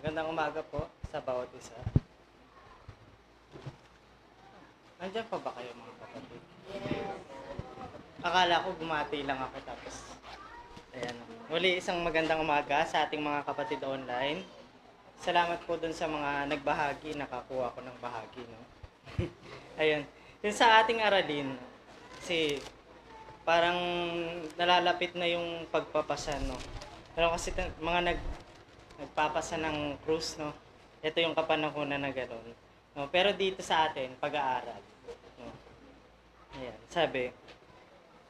Magandang umaga po sa bawat isa. Nandiyan pa ba kayo mga kapatid? Akala ko bumati lang ako tapos ayan. Muli isang magandang umaga sa ating mga kapatid online. Salamat po dun sa mga nagbahagi, nakakuha ko ng bahagi, no? Ayun. Yun sa ating aralin, kasi parang nalalapit na yung pagpapasa, no? Pero kasi nagpapasa ng cruise, no? Ito yung kapanahunan na gano'n. No? Pero dito sa atin, pag-aaral. No? Ayan, sabi,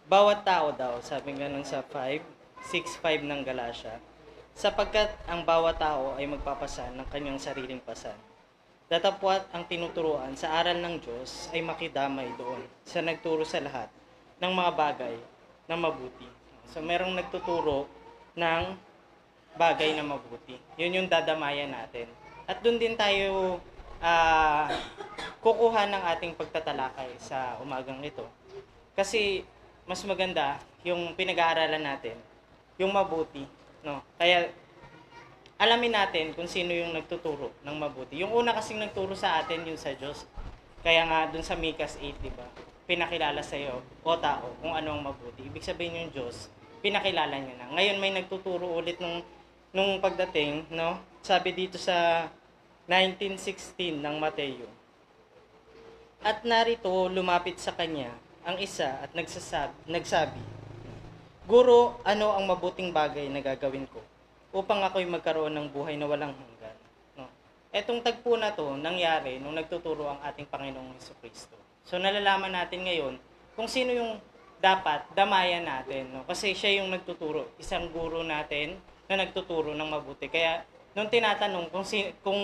bawat tao daw, sabi ganun sa 6:5 ng Galatia, sapagkat ang bawat tao ay magpapasa ng kanyang sariling pasan. Datapwat ang tinuturuan sa aral ng Diyos ay makidamay doon sa nagturo sa lahat ng mga bagay na mabuti. So merong nagtuturo ng bagay na mabuti. Yun yung dadamayan natin. At doon din tayo kukuha ng ating pagtatalakay sa umagang ito. Kasi mas maganda yung pinag-aaralan natin, yung mabuti, no? Kaya alamin natin kung sino yung nagtuturo ng mabuti. Yung una kasing nagturo sa atin yung sa Diyos. Kaya nga dun sa Micas 8, di ba? Pinakilala sa iyo o tao kung ano ang mabuti. Ibig sabihin yung Diyos, pinakilala niya na. Ngayon may nagtuturo ulit nung pagdating, no? Sabi dito sa 19:16 ng Mateo. At narito lumapit sa kanya ang isa at nagsabi, Guro, ano ang mabuting bagay na gagawin ko upang ako'y magkaroon ng buhay na walang hanggan? No? Etong tagpo na to nangyari nung nagtuturo ang ating Panginoong Hesukristo. So nalalaman natin ngayon kung sino yung dapat damayan natin. No? Kasi siya yung nagtuturo, isang guro natin na nagtuturo ng mabuti. Kaya nung tinatanong kung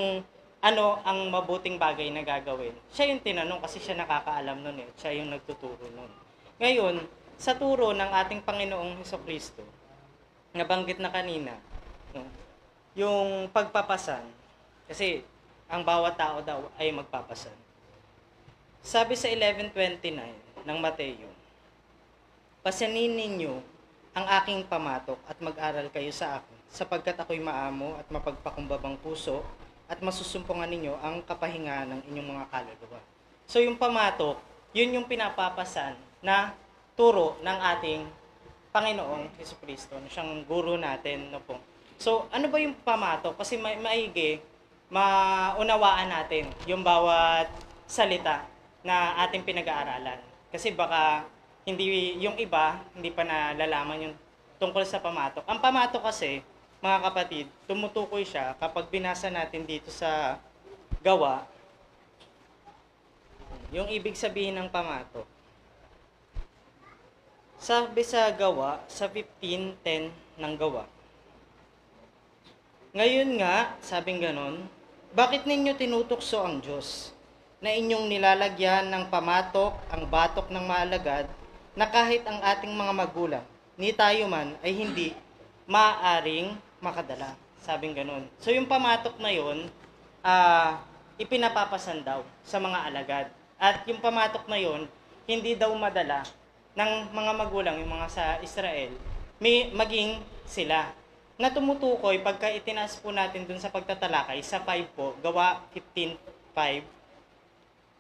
ano ang mabuting bagay na gagawin, siya yung tinanong kasi siya nakakaalam nun eh. Siya yung nagtuturo nun. Ngayon, sa turo ng ating Panginoong Hesukristo, nabanggit na kanina, no, yung pagpapasan, kasi ang bawat tao daw ay magpapasan. Sabi sa 11:29 ng Mateo, pasanin ninyo ang aking pamatok at mag-aral kayo sa akin, sapagkat ako'y maamo at mapagpakumbabang puso at masusumpungan ninyo ang kapahingahan ng inyong mga kaluluwa. So yung pamatok, yun yung pinapapasan na turo ng ating Panginoong Hesukristo, siyang guro natin, no po. So, ano ba yung pamatok? Kasi maigi, maunawaan natin yung bawat salita na ating pinag-aaralan. Kasi baka hindi yung iba, hindi pa nalalaman yung tungkol sa pamatok. Ang pamatok kasi, mga kapatid, tumutukoy siya kapag binasa natin dito sa gawa, yung ibig sabihin ng pamatok. Sabi sa gawa, sa 15:10 ng gawa. Ngayon nga, sabing ganon, bakit ninyo tinutokso ang Diyos na inyong nilalagyan ng pamatok ang batok ng maalagad na kahit ang ating mga magulang, ni tayo man ay hindi maaring makadala. Sabing ganon. So yung pamatok na yun, ipinapapasan daw sa mga alagad. At yung pamatok na yun, hindi daw madala ng mga magulang, yung mga sa Israel, maging sila. Na tumutukoy, pagka itinaas po natin dun sa pagtatalakay, sa 5 po, gawa 15:5,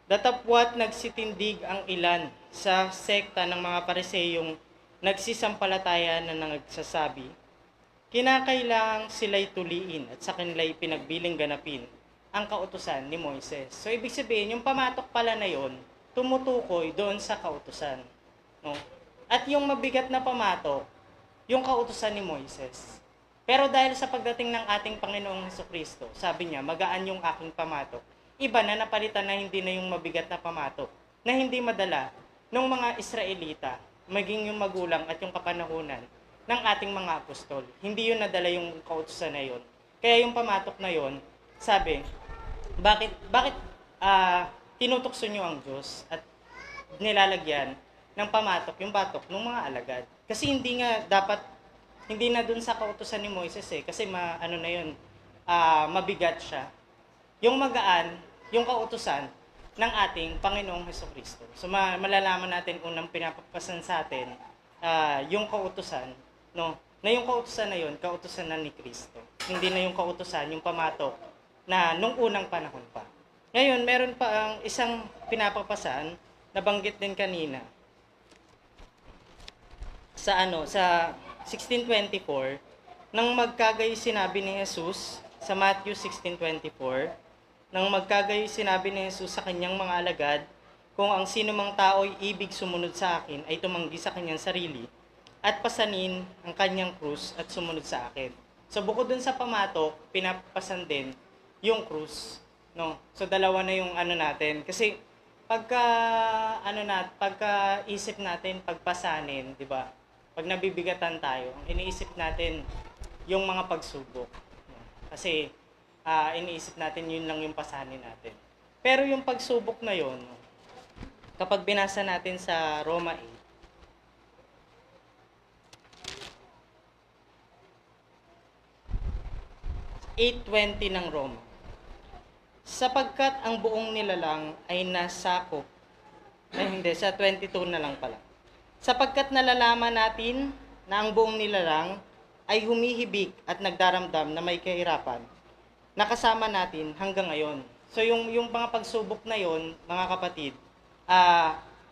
datapwat nagsitindig ang ilan sa sekta ng mga pariseyong nagsisampalataya na nagsasabi, kinakailangang sila'y tuliin at sa kanila'y pinagbiling ganapin ang kautusan ni Moises. So, ibig sabihin, yung pamatok pala na yon tumutukoy doon sa kautusan. No? At yung mabigat na pamatok, yung kautusan ni Moises. Pero dahil sa pagdating ng ating Panginoong Hesukristo, sabi niya, magaan yung aking pamatok. Iba na napalitan na hindi na yung mabigat na pamatok, na hindi madala ng mga Israelita, maging yung magulang at yung kapanahunan ng ating mga apostol. Hindi yun nadala yung kautusan na yun. Kaya yung pamatok na yun, sabi, bakit tinutokso nyo ang Diyos at nilalagyan ng pamatok yung batok ng mga alagad? Kasi hindi na dun sa kautusan ni Moises eh, kasi mabigat siya. Yung magaan, yung kautusan ng ating Panginoong Hesukristo. So malalaman natin unang pinapapasan sa atin yung kautusan, no? Na yung kautusan na yun, kautusan na ni Kristo. hindi na yung kautusan, yung pamatok na nung unang panahon pa. Ngayon, meron pa ang isang pinapapasan, nabanggit din kanina, sa 16:24 nang magkagayo sinabi ni Jesus sa Matthew 16:24 nang magkagayo sinabi ni Jesus sa kanyang mga alagad, kung ang sino mang tao'y ibig sumunod sa akin ay tumanggi sa kanyang sarili at pasanin ang kanyang krus at sumunod sa akin. So bukod dun sa pamatok, pinapasan din yung krus, no? So dalawa na yung natin kasi pagka isip natin pagpasanin, 'di ba? Pag nabibigatan tayo, iniisip natin yung mga pagsubok. Kasi iniisip natin yun lang yung pasanin natin. Pero yung pagsubok na yun, kapag binasa natin sa Roma 8:20 ng Roma, sapagkat ang buong nilalang ay nasakop, sa 22 na lang pala. Sapagkat nalalaman natin na ang buong nilalang ay humihibik at nagdaramdam na may kahirapan, nakasama natin hanggang ngayon. So yung mga pagsubok na yon, mga kapatid,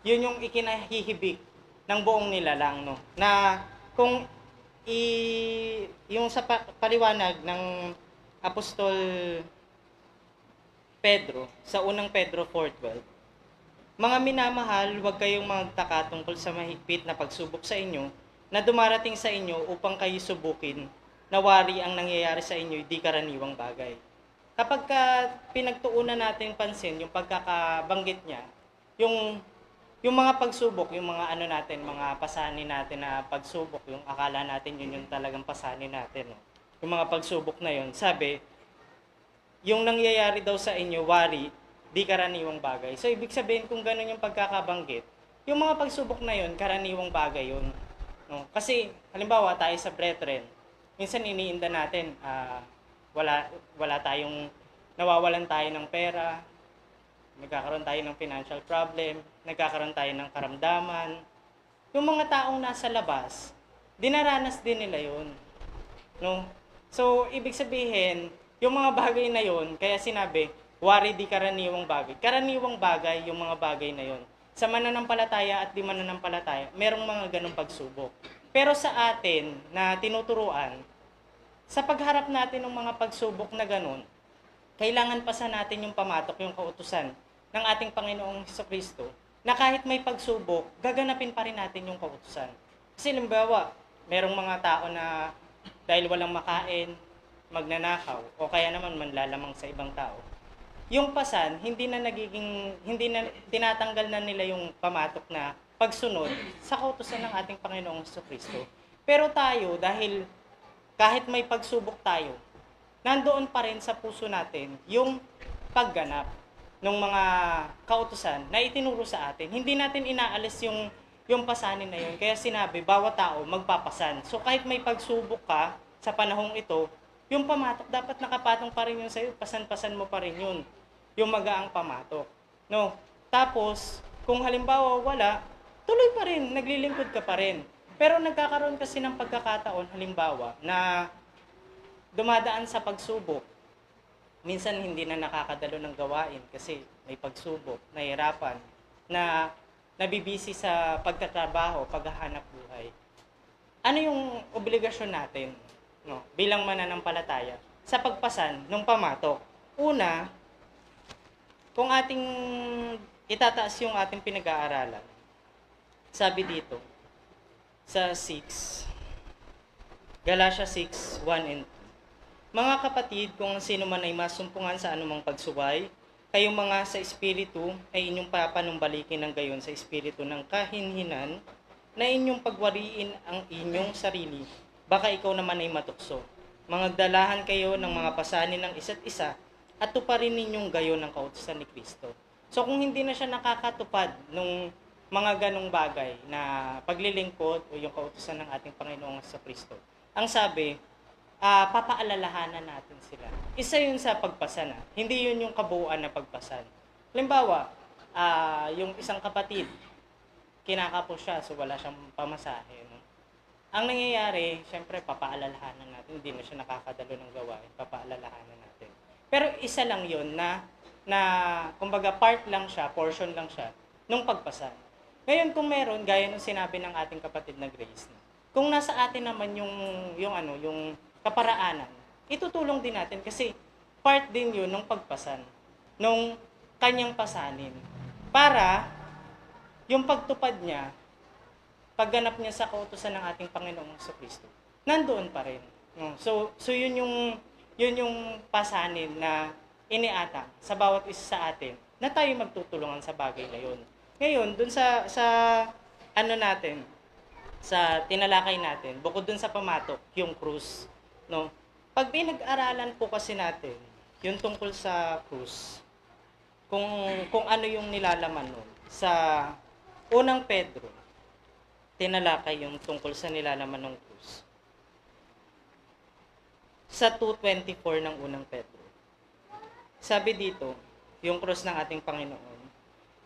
yun yung ikinahihibik ng buong nilalang, no? Na kung yung sa paliwanag ng Apostol Pedro, sa unang Pedro 4:12, mga minamahal, huwag kayong magtaka tungkol sa mahigpit na pagsubok sa inyo na dumarating sa inyo upang kayo subukin na wari ang nangyayari sa inyo, di karaniwang bagay. Kapag pinagtuunan natin pansin yung pagkakabanggit niya, yung mga pagsubok, yung mga mga pasanin natin na pagsubok, yung akala natin yun yung talagang pasanin natin, no? Yung mga pagsubok na yun, sabi, yung nangyayari daw sa inyo, wari, di karaniwang bagay. So, ibig sabihin kung ganun yung pagkakabanggit, yung mga pagsubok na yun, karaniwang bagay yun. No? Kasi, halimbawa, tayo sa brethren, minsan iniinda natin, wala tayong, nawawalan tayo ng pera, nagkakaroon tayo ng financial problem, nagkakaroon tayo ng karamdaman. Yung mga taong nasa labas, dinaranas din nila yun. No? So, ibig sabihin, yung mga bagay na yun, kaya sinabi, wari di karaniwang bagay. Karaniwang bagay yung mga bagay na yon. Sa mananampalataya at di mananampalataya, merong mga ganong pagsubok. Pero sa atin na tinuturuan, sa pagharap natin ng mga pagsubok na ganon, kailangan pa sa natin yung pamatok, yung kautusan ng ating Panginoong Jesucristo, na kahit may pagsubok, gaganapin pa rin natin yung kautusan. Kasi limbawa, merong mga tao na dahil walang makain, magnanakaw, o kaya naman manlalamang sa ibang tao, yung pasan, hindi na tinatanggal na nila yung pamatok na pagsunod sa kautusan ng ating Panginoong Jesucristo. Pero tayo, dahil kahit may pagsubok tayo, nandoon pa rin sa puso natin yung pagganap ng mga kautusan na itinuro sa atin. Hindi natin inaalis yung pasanin na yun. Kaya sinabi, bawat tao magpapasan. So kahit may pagsubok ka sa panahong ito, yung pamatok dapat nakapatong pa rin yun sa'yo. Pasan-pasan mo pa rin yun. Yung magaang pamatok. No? Tapos, kung halimbawa wala, tuloy pa rin, naglilingkod ka pa rin. Pero nagkakaroon kasi ng pagkakataon, halimbawa, na dumadaan sa pagsubok. Minsan hindi na nakakadalo ng gawain kasi may pagsubok, nahihirapan, na nabibisi sa pagtatrabaho, paghahanap buhay. Ano yung obligasyon natin, no, bilang mananampalataya sa pagpasan ng pamatok? Una, kung ating itataas yung ating pinag-aaralan, sabi dito sa 6, Galatia 6:1 and 2. Mga kapatid, kung sino man ay masumpungan sa anumang pagsuway, kayong mga sa espiritu ay inyong papanumbalikin ng gayon sa espiritu ng kahinhinan, na inyong pagwariin ang inyong sarili, baka ikaw naman ay matukso. Mangagdalahan kayo ng mga pasanin ng isa't isa, at tuparin ninyong gayon ng kautusan ni Kristo. So kung hindi na siya nakakatupad nung mga ganong bagay na paglilingkod o yung kautusan ng ating Panginoong sa Kristo, ang sabi, papaalalahanan natin sila. Isa yun sa pagpasan. Hindi yun yung kabuuan na pagpasan. Halimbawa, yung isang kapatid, kinakapo siya, so wala siyang pamasahe. No? Ang nangyayari, syempre papaalalahanan natin, hindi na siya nakakadalo ng gawain, papaalalahanan natin. Pero isa lang 'yon na kumbaga part lang siya, portion lang siya nung pagpasa. Ngayon kung meron gaya ng sinabi ng ating kapatid na Grace, kung nasa atin naman yung kaparaanan, itutulong din natin kasi part din 'yun ng pagpasan, nung kanyang pasanin. Para yung pagtupad niya, pagganap niya sa kautusan ng ating Panginoong Kristo, nandoon pa rin. No? So yun yung pasanin na iniatang sa bawat isa sa atin na tayo magtutulungan sa bagay na yun. Ngayon, dun sa ano natin, sa tinalakay natin, bukod dun sa pamatok, yung krus, no? Pag pinag-aralan po kasi natin, yung tungkol sa krus, kung ano yung nilalaman nun, sa unang Pedro, tinalakay yung tungkol sa nilalaman ng krus. Sa 2:24 ng unang Pedro. Sabi dito, yung krus ng ating Panginoon,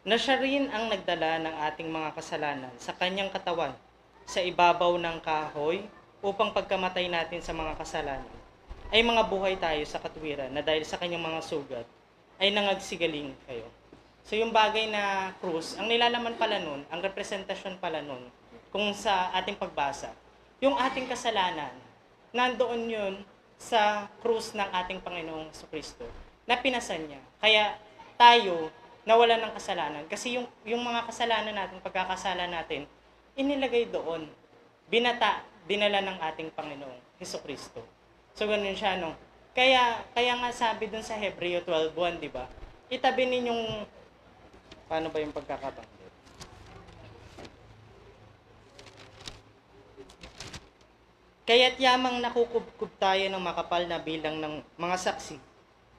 na siya rin ang nagdala ng ating mga kasalanan sa kanyang katawan sa ibabaw ng kahoy upang pagkamatay natin sa mga kasalanan ay mga buhay tayo sa katwiran na dahil sa kanyang mga sugat ay nangagsigaling kayo. So yung bagay na krus, ang nilalaman pala nun, ang representasyon pala nun, kung sa ating pagbasa, yung ating kasalanan, nandoon yun sa krus ng ating Panginoong Kristo na pinasan niya. Kaya tayo nawala ng kasalanan kasi yung mga kasalanan natin, pagkakasala natin, inilagay doon. Binata, dinala ng ating Panginoong Kristo. So ganun siya, no? Kaya nga sabi dun sa Hebreo 12:1, di ba? Itabi ninyong, paano ba yung pagkakabanggit? Kaya't yamang nakukubkub tayo ng makapal na bilang ng mga saksi.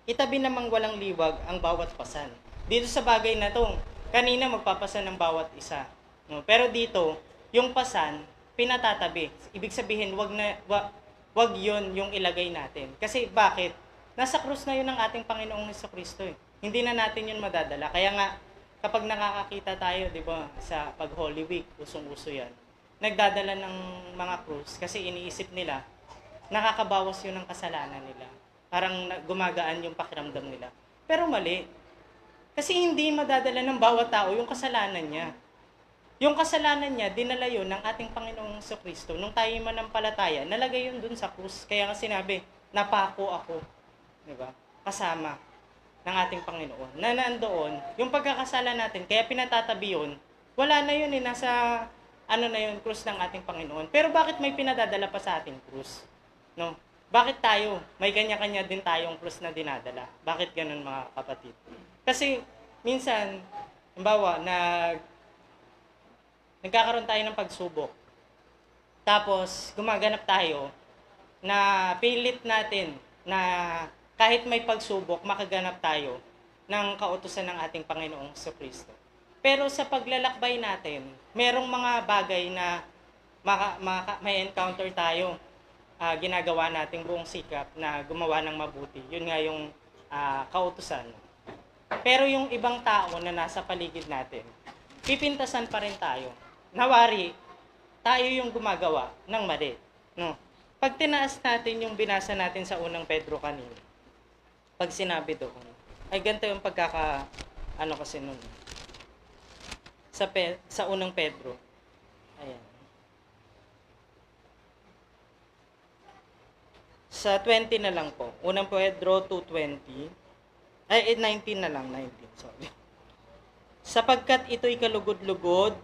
Itabi namang walang liwag ang bawat pasan. Dito sa bagay na to, kanina magpapasan ng bawat isa. No? Pero dito, yung pasan, pinatatabi. Ibig sabihin, wag yun yung ilagay natin. Kasi bakit? Nasa krus na yun ng ating Panginoong Kristo. Hindi na natin yun madadala. Kaya nga, kapag nakakakita tayo, di ba, sa pag Holy Week, usong-uso yan, nagdadala ng mga krus kasi iniisip nila, nakakabawas yun ng kasalanan nila. Parang gumagaan yung pakiramdam nila. Pero mali. Kasi hindi madadala ng bawat tao yung kasalanan niya. Yung kasalanan niya, dinala yun ng ating Panginoong Kristo. Nung tayo manampalataya, nalagay yun dun sa krus. Kaya nga sinabi, napako ako. Diba? Kasama ng ating Panginoon. Na nandoon, yung pagkakasala natin, kaya pinatatabi yun, wala na yun nasa na yun, krus ng ating Panginoon. Pero bakit may pinadadala pa sa ating krus? No? Bakit tayo? May kanya-kanya din tayong krus na dinadala. Bakit ganun mga kapatid? Kasi minsan, halimbawa, nagkakaroon tayo ng pagsubok. Tapos, gumaganap tayo na pilit natin na kahit may pagsubok, makaganap tayo ng kautusan ng ating Panginoong Kristo. Pero sa paglalakbay natin, merong mga bagay na may encounter tayo. Ginagawa nating buong sikap na gumawa ng mabuti. Yun nga yung kautusan. Pero yung ibang tao na nasa paligid natin, pipintasan pa rin tayo. Nawari, tayo yung gumagawa ng mali. No? Pag tinaas natin yung binasa natin sa unang Pedro kanina, pag sinabi doon, ay ganito yung kasi nun. Sa unang Pedro. Ayan. Sa 20 na lang po. Unang Pedro 2:20. 19 na lang. 19, sorry. Sapagkat ito'y kalugod-lugod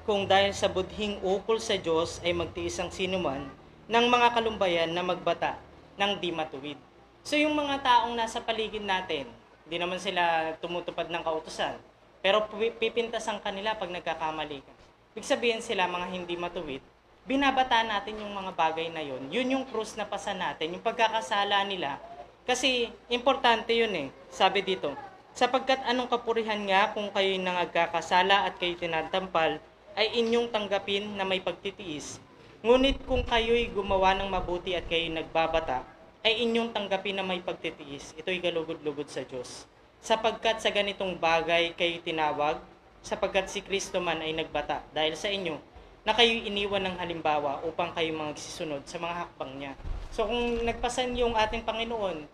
kung dahil sa budhing ukol sa Diyos ay magtiis ang sinuman ng mga kalumbayan na magbata ng di matuwid. So yung mga taong nasa paligid natin, hindi naman sila tumutupad ng kautusan, pero pipintas ang kanila pag nagkakamali ka. Ibig sabihin sila mga hindi matuwid, binabataan natin yung mga bagay na yun. Yun yung krus na pasan natin, yung pagkakasala nila. Kasi importante yun Sabi dito, sapagkat anong kapurihan nga kung kayo'y nangagkakasala at kayo'y tinatampal, ay inyong tanggapin na may pagtitiis. Ngunit kung kayo'y gumawa ng mabuti at kayo'y nagbabata, ay inyong tanggapin na may pagtitiis. Ito'y kalugod-lugod sa Diyos. Sapagkat sa ganitong bagay kayo'y tinawag, sapagkat si Kristo man ay nagbata dahil sa inyo, na kayo iniwan ng halimbawa upang kayo magsisunod sa mga hakbang niya. So kung nagpasan yung ating Panginoon,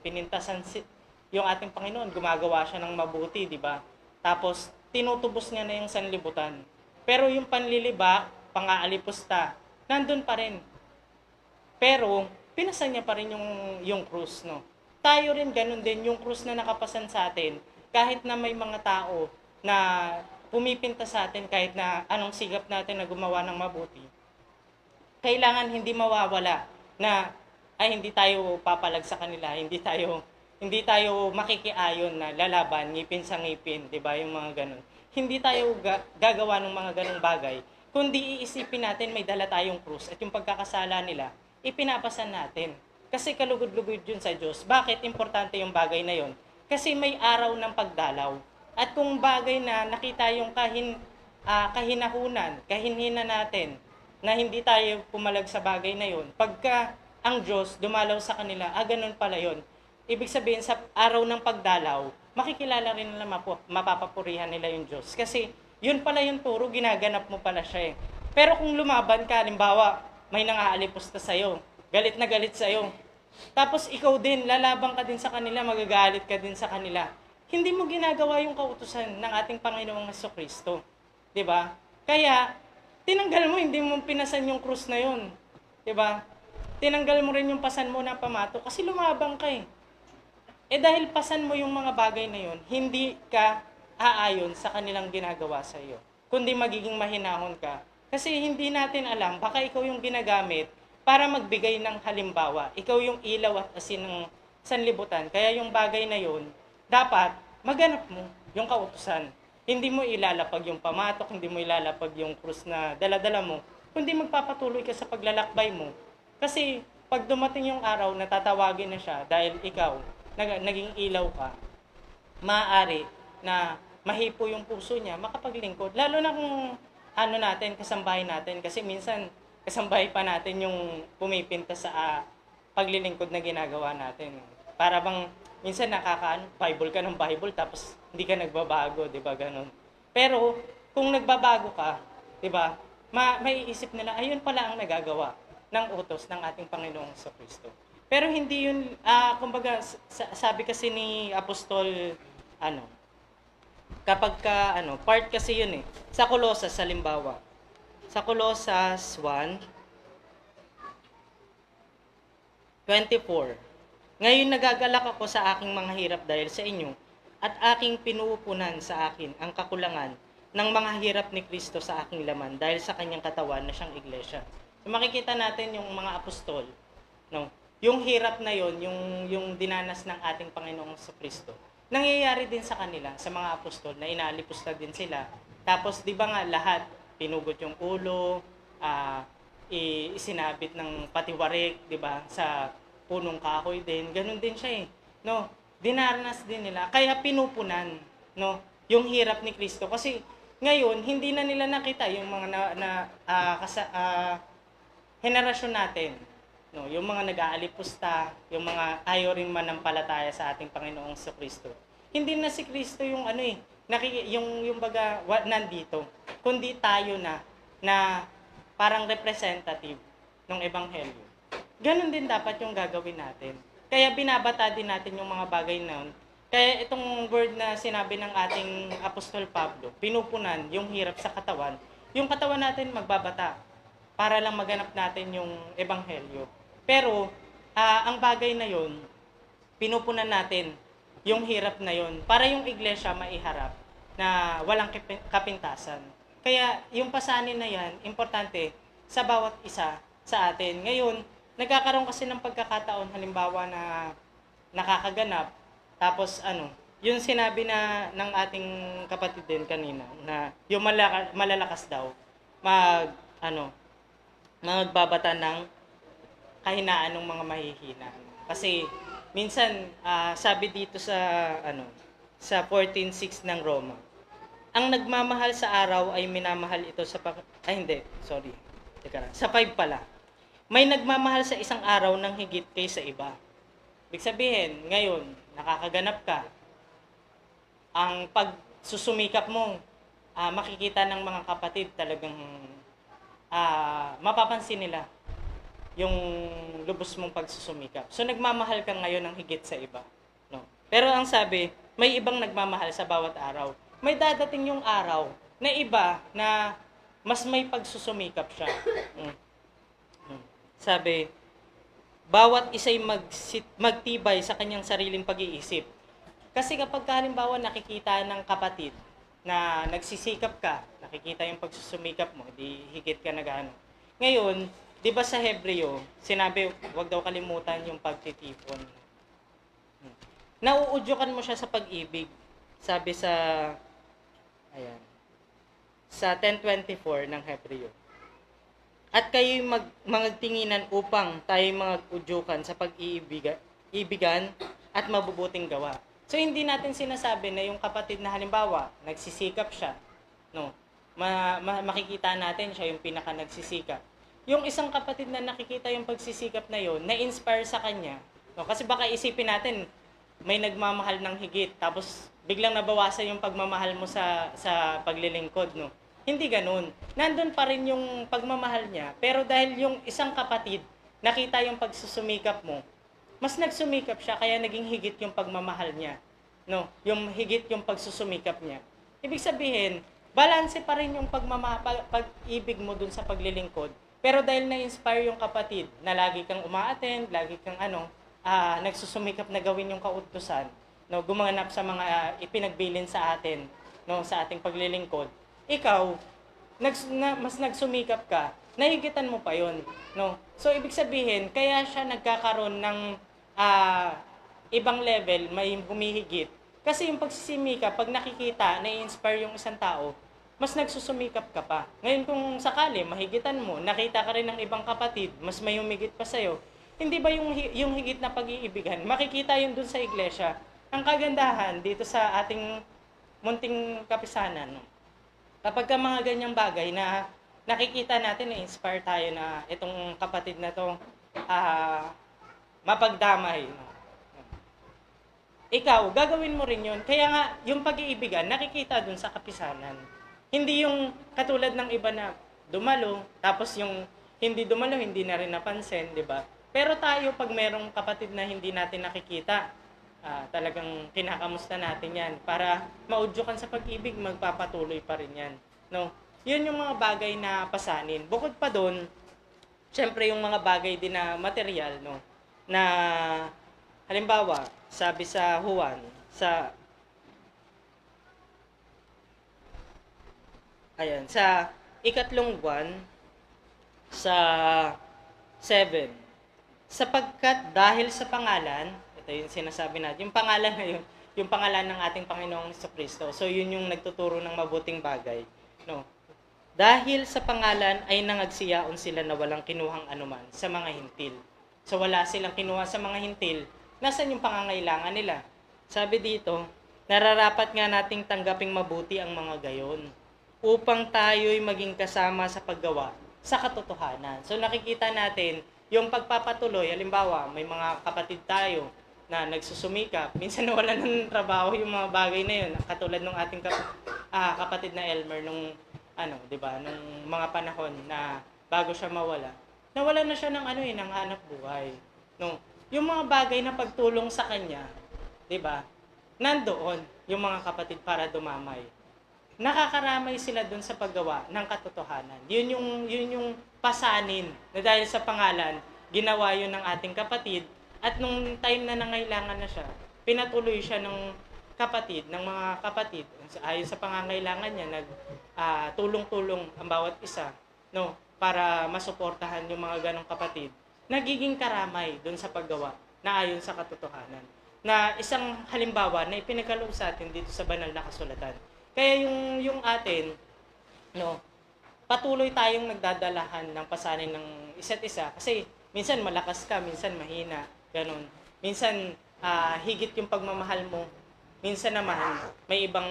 yung ating Panginoon, gumagawa siya ng mabuti, di ba? Tapos tinutubos niya na yung sanlibutan. Pero yung panliliba, pang-aalipusta, nandun pa rin. Pero pinasan niya pa rin yung krus, no? Tayo rin ganun din, yung krus na nakapasan sa atin, kahit na may mga tao na pumipinta sa atin kahit na anong sigap natin na gumawa ng mabuti, kailangan hindi mawawala na ay hindi tayo papalag sa kanila, hindi tayo makikiayon na lalaban ngipin sa ngipin, 'di ba? Yung mga ganun. Hindi tayo gagawa ng mga ganung bagay, kundi iisipin natin may dala tayong krus at yung pagkakasala nila ipinapasan natin. Kasi kalugod-lugod yun sa Diyos. Bakit importante yung bagay na yon? Kasi may araw ng pagdalaw. At kung bagay na nakita yung kahinhina natin, na hindi tayo pumalag sa bagay na yon, pagka ang Diyos dumalaw sa kanila, ganun pala yon. Ibig sabihin, sa araw ng pagdalaw, makikilala rin nila, mapapapurihan nila yung Diyos. Kasi yun pala yung turo, ginaganap mo pala siya eh. Pero kung lumaban ka, halimbawa, may nang-aalipusta sa'yo, galit na galit sa'yo, tapos ikaw din, lalabang ka din sa kanila, magagalit ka din sa kanila, hindi mo ginagawa yung kautusan ng ating Panginoong Jesucristo. 'Di ba? Kaya, tinanggal mo, hindi mo pinasan yung krus na yun. 'Di ba? Tinanggal mo rin yung pasan mo na pamato kasi lumabang ka eh. Dahil pasan mo yung mga bagay na yun, hindi ka aayon sa kanilang ginagawa sa iyo. Kundi magiging mahinahon ka. Kasi hindi natin alam, baka ikaw yung ginagamit para magbigay ng halimbawa. Ikaw yung ilaw at asin ng sanlibutan. Kaya yung bagay na yun, dapat maganap mo yung kautusan. Hindi mo ilalapag yung pamatok, hindi mo ilalapag yung krus na dala-dala mo, kundi magpapatuloy ka sa paglalakbay mo. Kasi pag dumating yung araw na tatawagin na siya dahil ikaw naging ilaw ka, maaari na mahipo yung puso niya, makapaglingkod. Lalo na kung kasambahay natin. Kasi minsan, kasambahay pa natin yung pumipinta sa paglilingkod na ginagawa natin. Para bang minsan Bible ka ng Bible tapos hindi ka nagbabago, 'di ba? Ganun. Pero kung nagbabago ka, 'di ba? Maiisip nila ayun pala ang nagagawa ng utos ng ating Panginoong Jesucristo. Pero hindi yun kumbaga sabi kasi ni Apostol kapag part kasi yun eh. Sa Colosas halimbawa. Sa Colosas 1:24. Ngayon nagagalak ako sa aking mga hirap dahil sa inyo at aking pinuupunan sa akin ang kakulangan ng mga hirap ni Kristo sa aking laman dahil sa kanyang katawan na siyang iglesia. So, makikita natin yung mga apostol, no? Yung hirap na yon, yung dinanas ng ating Panginoong Kristo. Nangyayari din sa kanila, sa mga apostol na inalipusta din sila. Tapos 'di ba nga lahat pinugot yung ulo, isinabit ng patiwarik, 'di ba? Sa punong kahoy din, ganun din siya eh. No, dinaranas din nila, kaya pinupunan, no, yung hirap ni Kristo. Kasi ngayon, hindi na nila nakita yung mga henerasyon natin, no, yung mga nag-aalipusta, yung mga ayaw rin manampalataya sa ating Panginoong Kristo. Hindi na si Kristo yung yung baga nandito, kundi tayo na parang representative ng ebanghelyo. Ganon din dapat yung gagawin natin. Kaya binabata din natin yung mga bagay na yun. Kaya itong word na sinabi ng ating Apostol Pablo, pinupunan yung hirap sa katawan, yung katawan natin magbabata para lang maganap natin yung ebanghelyo. Pero, ang bagay na yun, pinupunan natin yung hirap na yun para yung iglesia maiharap na walang kapintasan. Kaya yung pasanin na yan, importante sa bawat isa sa atin. Ngayon, nagkakaroon kasi ng pagkakataon, halimbawa na nakakaganap, tapos yung sinabi ng ating kapatid din kanina, na yung malalakas daw, magbabata ng kahinaan ng mga mahihina. Kasi, minsan, sabi dito sa 14:6 ng Roma, ang nagmamahal sa araw ay minamahal ito sa sa 5 pala. May nagmamahal sa isang araw ng higit kaysa iba. Ibig sabihin, ngayon, nakakaganap ka. Ang pagsusumikap mo, makikita ng mga kapatid talagang mapapansin nila yung lubos mong pagsusumikap. So nagmamahal ka ngayon ng higit sa iba, no? Pero ang sabi, may ibang nagmamahal sa bawat araw. May dadating yung araw na iba na mas may pagsusumikap siya. Mm. Mm. Sabi, bawat isa'y magtibay sa kanyang sariling pag-iisip. Kasi kapag halimbawa nakikita ng kapatid na nagsisikap ka, nakikita yung pagsusumikap mo, di higit ka nag-ano. Ngayon, di ba sa Hebreo, sinabi, huwag daw kalimutan yung pagtitipon. Nauudyokan mo siya sa pag-ibig. Sabi sa, ayan, sa 10:24 ng Hebreo. At kayo'y magtinginan upang tayo'y mag-udyukan sa pag-iibigan at mabubuting gawa. So hindi natin sinasabi na yung kapatid na halimbawa, nagsisikap siya, no? Makikita natin siya yung pinaka nagsisikap. Yung isang kapatid na nakikita yung pagsisikap na yon, na-inspire sa kanya, no? Kasi baka isipin natin, may nagmamahal ng higit, tapos biglang nabawasan yung pagmamahal mo sa paglilingkod, no? Hindi ganun. Nandun pa rin yung pagmamahal niya, pero dahil yung isang kapatid, nakita yung pagsusumikap mo, mas nagsumikap siya, kaya naging higit yung pagmamahal niya. No? Yung higit yung pagsusumikap niya. Ibig sabihin, balanse pa rin yung pag-ibig mo dun sa paglilingkod. Pero dahil na-inspire yung kapatid na lagi kang uma-attend, lagi kang nagsusumikap na gawin yung kautusan, no, gumanap sa mga ipinagbilin sa atin, no, sa ating paglilingkod, ikaw, mas nagsumikap ka, nahigitan mo pa yon, no? So, ibig sabihin, kaya siya nagkakaroon ng ibang level, may humihigit. Kasi yung pagsisimikap, pag nakikita, na-inspire yung isang tao, mas nagsusumikap ka pa. Ngayon kung sakali, mahigitan mo, nakita ka rin ng ibang kapatid, mas may humigit pa sa'yo, hindi ba yung higit na pag-iibigan, makikita yun dun sa iglesia. Ang kagandahan dito sa ating munting kapisanan, no? Kapag ka mga ganyang bagay na nakikita natin, na-inspire tayo na itong kapatid na to mapagdamay, no? Ikaw, gagawin mo rin yun. Kaya nga, yung pag-iibigan, nakikita dun sa kapisanan. Hindi yung katulad ng iba na dumalo, tapos yung hindi dumalo, hindi na rin napansin, di ba? Pero tayo, pag merong kapatid na hindi natin nakikita, talagang kinakamusta natin yan. Para maudyukan sa pag-ibig, magpapatuloy pa rin yan. No? Yun yung mga bagay na pasanin. Bukod pa doon, syempre yung mga bagay din na material, no? Na halimbawa, sabi sa Juan, sa ikatlong buwan, sa 7. Sapagkat dahil sa pangalan, ito yung sinasabi natin, yung pangalan na yun, yung pangalan ng ating Panginoong Jesucristo. So yun yung nagtuturo ng mabuting bagay, no? Dahil sa pangalan ay nangagsiyaon sila na walang kinuhang anuman sa mga hintil. So wala silang kinuha sa mga hintil. Nasaan yung pangangailangan nila? Sabi dito, nararapat nga nating tanggaping mabuti ang mga gayon upang tayo'y maging kasama sa paggawa sa katotohanan. So nakikita natin yung pagpapatuloy, halimbawa, may mga kapatid tayo na nagsusumikap, minsan nawala ng trabaho yung mga bagay na yun, katulad ng ating kapatid na Elmer nung 'di ba, nung mga panahon na bago siya mawala. Nawala na siya ng ng hanap buhay, no. Yung mga bagay na pagtulong sa kanya, 'di ba? Nandoon yung mga kapatid para dumamay. Nakakaramay sila doon sa paggawa ng katotohanan. Yun yung pasanin na dahil sa pangalan, ginawa yun ng ating kapatid at nung time na nangailangan na siya, pinatuloy siya ng kapatid, ng mga kapatid. Ayon sa pangangailangan niya, tulong-tulong ang bawat isa, no, para masuportahan yung mga ganong kapatid. Nagiging karamay doon sa paggawa na ayon sa katotohanan. Na isang halimbawa na ipinagkaloob sa atin dito sa banal na kasulatan. Kaya yung atin, no, patuloy tayong nagdadalahan ng pasanin ng isa't isa kasi minsan malakas ka, minsan mahina, ganun. Minsan higit yung pagmamahal mo, minsan naman may ibang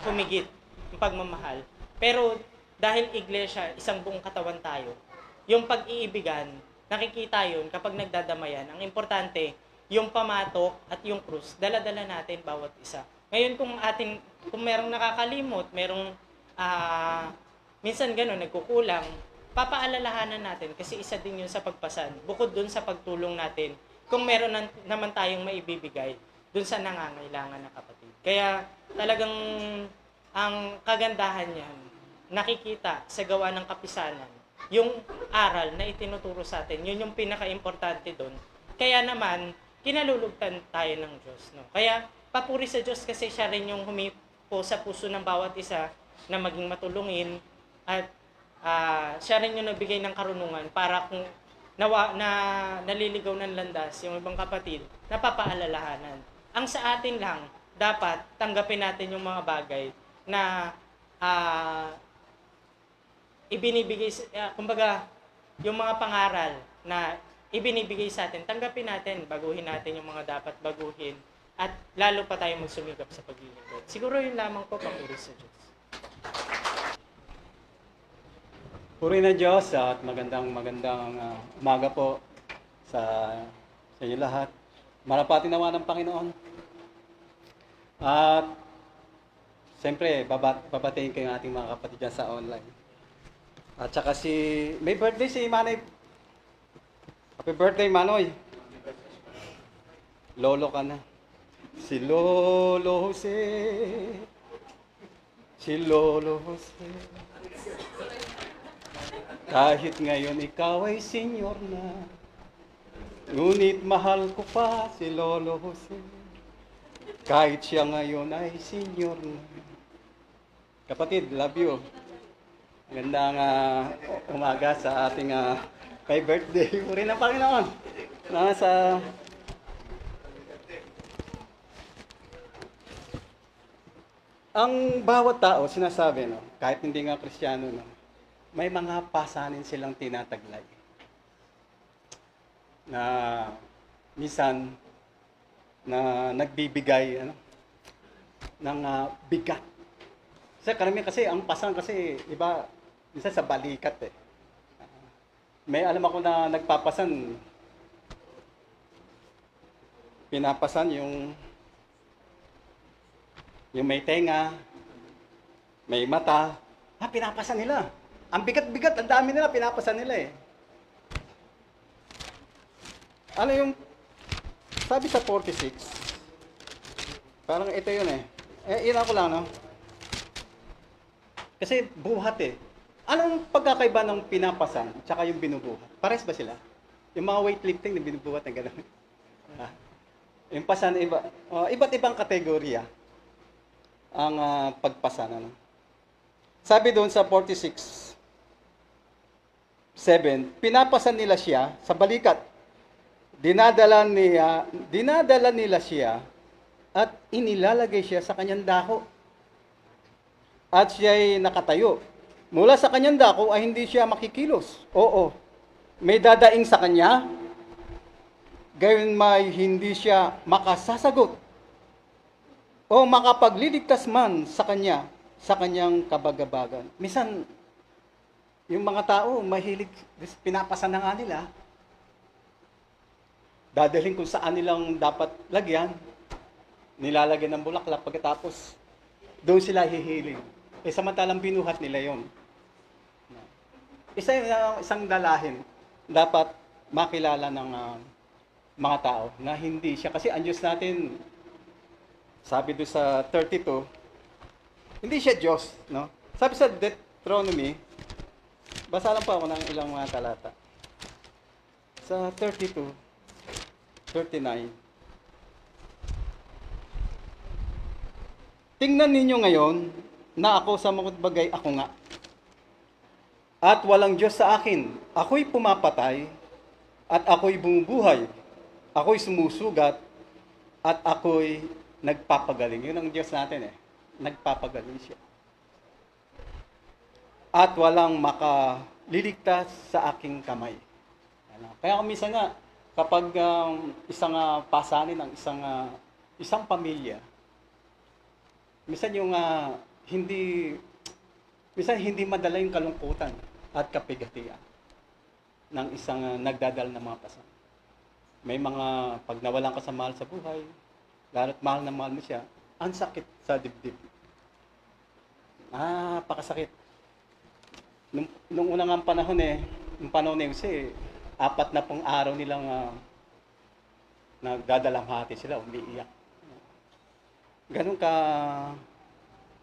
humigit yung pagmamahal. Pero dahil iglesia, isang buong katawan tayo, yung pag-iibigan, nakikita yun kapag nagdadamayan. Ang importante, yung pamatok at yung krus, dala-dala natin bawat isa. Ngayon kung merong nakakalimot, merong minsan gano'n, nagkukulang, papaalalahanan natin kasi isa din yun sa pagpasan. Bukod dun sa pagtulong natin, kung meron naman tayong maibibigay dun sa nangangailangan na kapatid. Kaya talagang ang kagandahan niyan, nakikita sa gawa ng kapisanan, yung aral na itinuturo sa atin, yun yung pinaka-importante doon. Kaya naman, kinalulugtan tayo ng Diyos. No? Kaya, papuri sa Diyos kasi siya rin yung humipo sa puso ng bawat isa na maging matulungin at siya rin yung nagbigay ng karunungan para kung naliligaw ng landas yung ibang kapatid, napapaalalahanan. Ang sa atin lang, dapat tanggapin natin yung mga bagay na ibinibigay, kumbaga, yung mga pangaral na ibinibigay sa atin, tanggapin natin, baguhin natin yung mga dapat baguhin, at lalo pa tayo magsumikap sa paglilingkod. Siguro yun lamang po, papuri sa Diyos. Puri na Diyos at magandang umaga po sa inyo lahat. Marapati naman ng Panginoon. At siyempre, babatiin ko yung ating mga kapatid dyan sa online. At saka may birthday si Manoy. Happy birthday, Manoy. Lolo ka na. Si Lolo Jose. Si Lolo Jose. Kahit ngayon ikaw ay senior na, ngunit mahal ko pa si Lolo Jose. Kahit siya ngayon ay senior na. Kapatid, love you. Magandang umaga sa ating kay birthday. Puri ng Panginoon. Ang bawat tao, sinasabi, no, kahit hindi nga Kristiyano, no, may mga pasanin silang tinataglay. Na minsan na nagbibigay ng bigat. Karamihan kasi, ang pasan kasi, iba, minsan sa balikat eh. May alam ako na nagpapasan, pinapasan yung may tenga, may mata, pinapasan nila. Ang bigat-bigat, ang dami nila, pinapasan nila eh. Ano yung, sabi sa 46, parang ito yun eh. Ilan ko lang, no? Kasi buhat eh. Anong pagkakaiba ng pinapasan tsaka yung binubuhat? Pares ba sila? Yung mga weightlifting na binubuhat ng gano'n. Yung pasan, iba't ibang kategorya ang pagpasan. Ano? Sabi doon sa 46, 7, pinapasan nila siya sa balikat. Dinadala nila siya at inilalagay siya sa kanyang dako. At siya'y nakatayo. Mula sa kanyang dako ay hindi siya makikilos. Oo, may dadaing sa kanya, gayon may hindi siya makasasagot o makapagliligtas man sa kanya, sa kanyang kabagabagan. Minsan, yung mga tao, mahilig, pinapasan na nga nila, dadalhin kung saan nilang dapat lagyan, nilalagyan ng bulaklak, pagkatapos, doon sila hihiling. Samantalang binuhat nila yon. Isang dalahin, dapat makilala ng mga tao na hindi siya. Kasi ang Diyos natin, sabi doon sa 32, hindi siya Diyos. No? Sabi sa Deuteronomy, basa lang po ako ng ilang mga talata. Sa 32, 39, tingnan ninyo ngayon na ako sa mga bagay, ako nga. At walang Diyos sa akin. Ako'y pumapatay at ako'y bumubuhay. Ako'y sumusugat at ako'y nagpapagaling. Yun ang Diyos natin eh. Nagpapagaling siya. At walang makaliligtas sa aking kamay. Kaya minsan nga, kapag isang pasanin ng isang pamilya, minsan yung hindi madala yung kalungkutan at kapigatian ng isang nagdadala ng mga pasan. May mga pag nawalan ka sa mahal sa buhay, lalo't mahal na mahal mo siya, ang sakit sa dibdib. Pakasakit. Nung unang ang panahon yung panahon ni Jose, 40 araw nilang nagdadalamhati sila, umiiyak. Ganun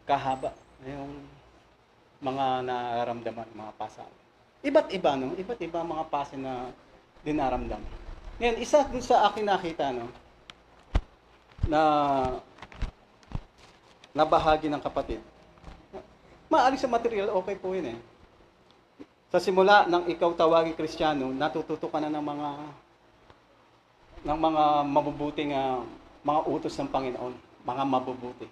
kahaba yung mga nararamdaman, mga pasan. Iba't iba, no? Iba't iba mga pasan na dinaramdam. Ngayon, isa dun sa akin nakita, no? Na bahagi ng kapatid. Maaari sa material, okay po yun Sa simula ng ikaw tawaging Kristiyano, natututo ka na ng mga mabubuting mga utos ng Panginoon, mga mabubuti.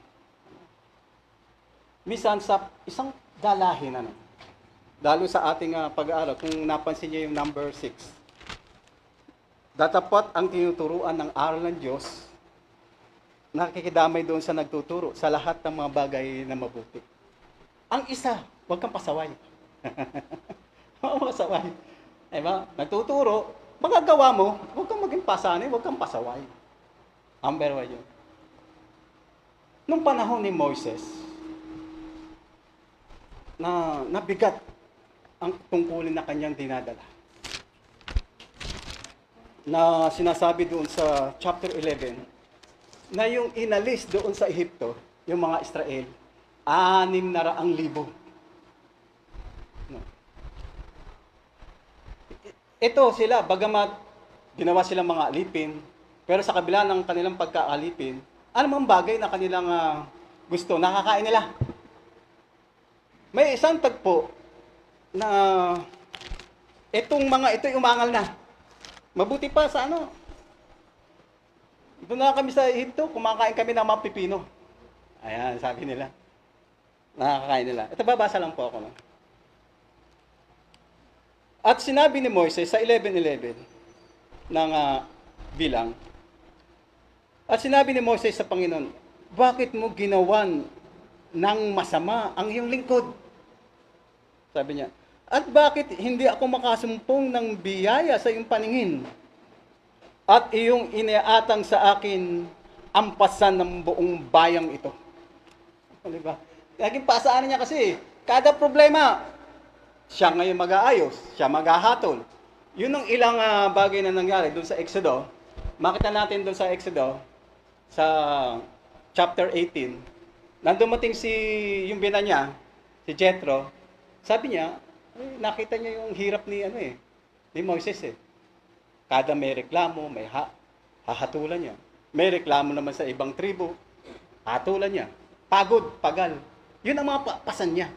Minsan sa isang dalahin lalo sa ating pag-aaral, kung napansin niyo yung number 6, datapat ang tinuturuan ng aral ng Diyos, nakikidamay doon sa nagtuturo sa lahat ng mga bagay na mabuti. Ang isa, huwag kang pasaway. Huwag kang pasaway. Diba? Nagtuturo, magagawa mo, huwag kang maging pasanay, huwag kang pasaway. Number 1 yun. Nung panahon ni Moises, na nabigat ang tungkulin na kanyang dinadala. Na sinasabi doon sa chapter 11, na yung inalis doon sa Ehipto, yung mga Israel, 600,000. No. Ito sila, bagamat ginawa silang mga alipin, pero sa kabila ng kanilang pagkaalipin, anumang bagay na kanilang gusto, nakakain nila. May isang tagpo na itong mga ito'y umangal na. Mabuti pa sa doon na kami sa Ehipto, kumakain kami ng mga pipino. Ayan, sabi nila. Nakakain nila. Ito, babasa lang po ako. No? At sinabi ni Moises sa 11:11 ng bilang, at sinabi ni Moises sa Panginoon, bakit mo ginawan ng masama ang iyong lingkod? Sabi niya, at bakit hindi ako makasumpong ng biyaya sa iyong paningin? At iyong iniatang sa akin ang pasan ng buong bayang ito. Diba? Naging pasaan niya kasi, kada problema, siya ngayon mag-aayos, siya mag-ahatol. Yun ang ilang bagay na nangyari doon sa Exodo. Makita natin doon sa Exodo, sa chapter 18, nang dumating yung bina niya, si Jethro, sabi niya, nakita niya yung hirap ni Moises Kada may reklamo, may hahatulan niya. May reklamo naman sa ibang tribo, hatulan niya. Pagod, pagal. Yun ang mga pasan niya.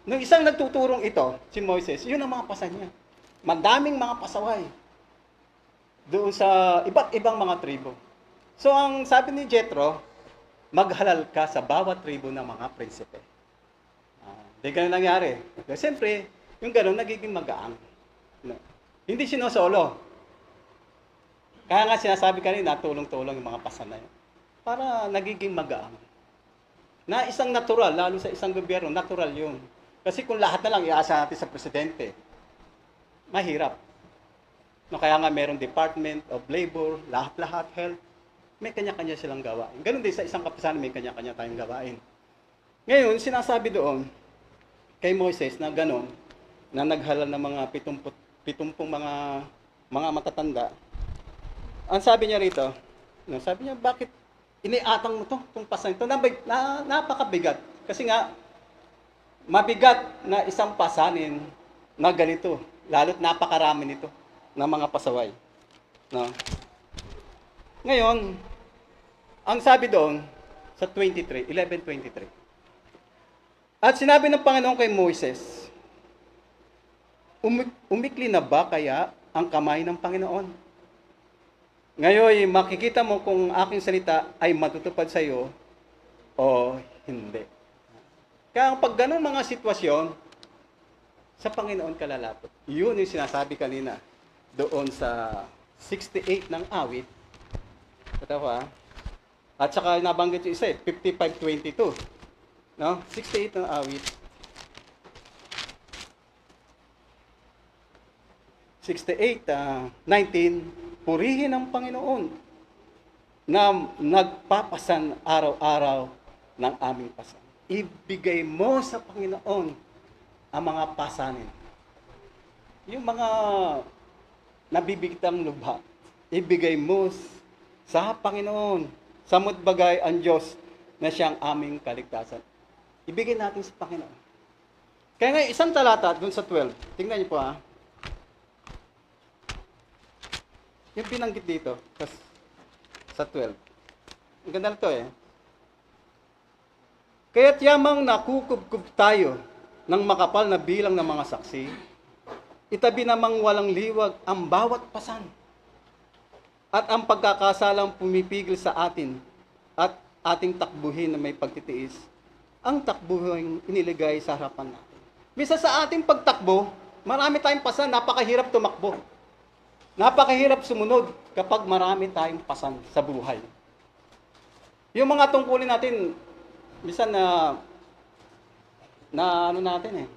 Nung isang nagtuturong ito, si Moises, yun ang mga pasan niya. Madaming mga pasaway doon sa iba't ibang mga tribo. So ang sabi ni Jethro, maghalal ka sa bawat tribo ng mga prinsipe. Di ganun nangyari. Siyempre, yung ganun nagiging magaang. No. Hindi sinosolo. Kaya nga sinasabi kanina, tulong-tulong yung mga pasan na yun. Para nagiging magaang. Na isang natural, lalo sa isang gobyerno, natural yun. Kasi kung lahat na lang iaasa natin sa presidente, mahirap. No, kaya nga merong Department of Labor, lahat-lahat, health, may kanya-kanya silang gawain. Ganun din sa isang kapisanan, may kanya-kanya tayong gawain. Ngayon, sinasabi doon, kay Moises na gano'n, na naghalal ng mga 70 mga matatanda. Ang sabi niya rito, sabi niya, bakit iniatang mo itong pasan ito? Napakabigat. Kasi nga, mabigat na isang pasanin na ganito. Lalo't napakarami nito ng mga pasaway. No? Ngayon, ang sabi doon, sa 11:23, at sinabi ng Panginoon kay Moises, umikli na ba kaya ang kamay ng Panginoon? Ngayon, makikita mo kung aking salita ay matutupad sa iyo o hindi. Kaya pag ganun mga sitwasyon, sa Panginoon ka lalapit. Yun yung sinasabi kanina doon sa 68 ng awit. Ito pa. At saka nabanggit yung isa 55:22. No? 68 ng awit. 68:19, purihin ang Panginoon na nagpapasan araw-araw ng aming pasan. Ibigay mo sa Panginoon ang mga pasanin. Yung mga nabibigtang lubha, ibigay mo sa Panginoon. Samot bagay ang Diyos na siyang aming kaligtasan. Ibigay natin sa Panginoon. Kaya nga, isang talata dun sa 12. Tingnan niyo po ha. Yung binanggit dito, sa 12. Ang ganda na to eh. Kaya't yamang nakukubkub tayo ng makapal na bilang ng mga saksi, itabi namang walang liwag ang bawat pasan. At ang pagkakasalang pumipigil sa atin at ating takbuhin na may pagtitiis, ang takbuhin iniligay sa harapan natin. Bisa sa ating pagtakbo, marami tayong pasan, napakahirap tumakbo. Napakahirap sumunod kapag marami tayong pasan sa buhay. Yung mga tungkulin natin, bisa na ano natin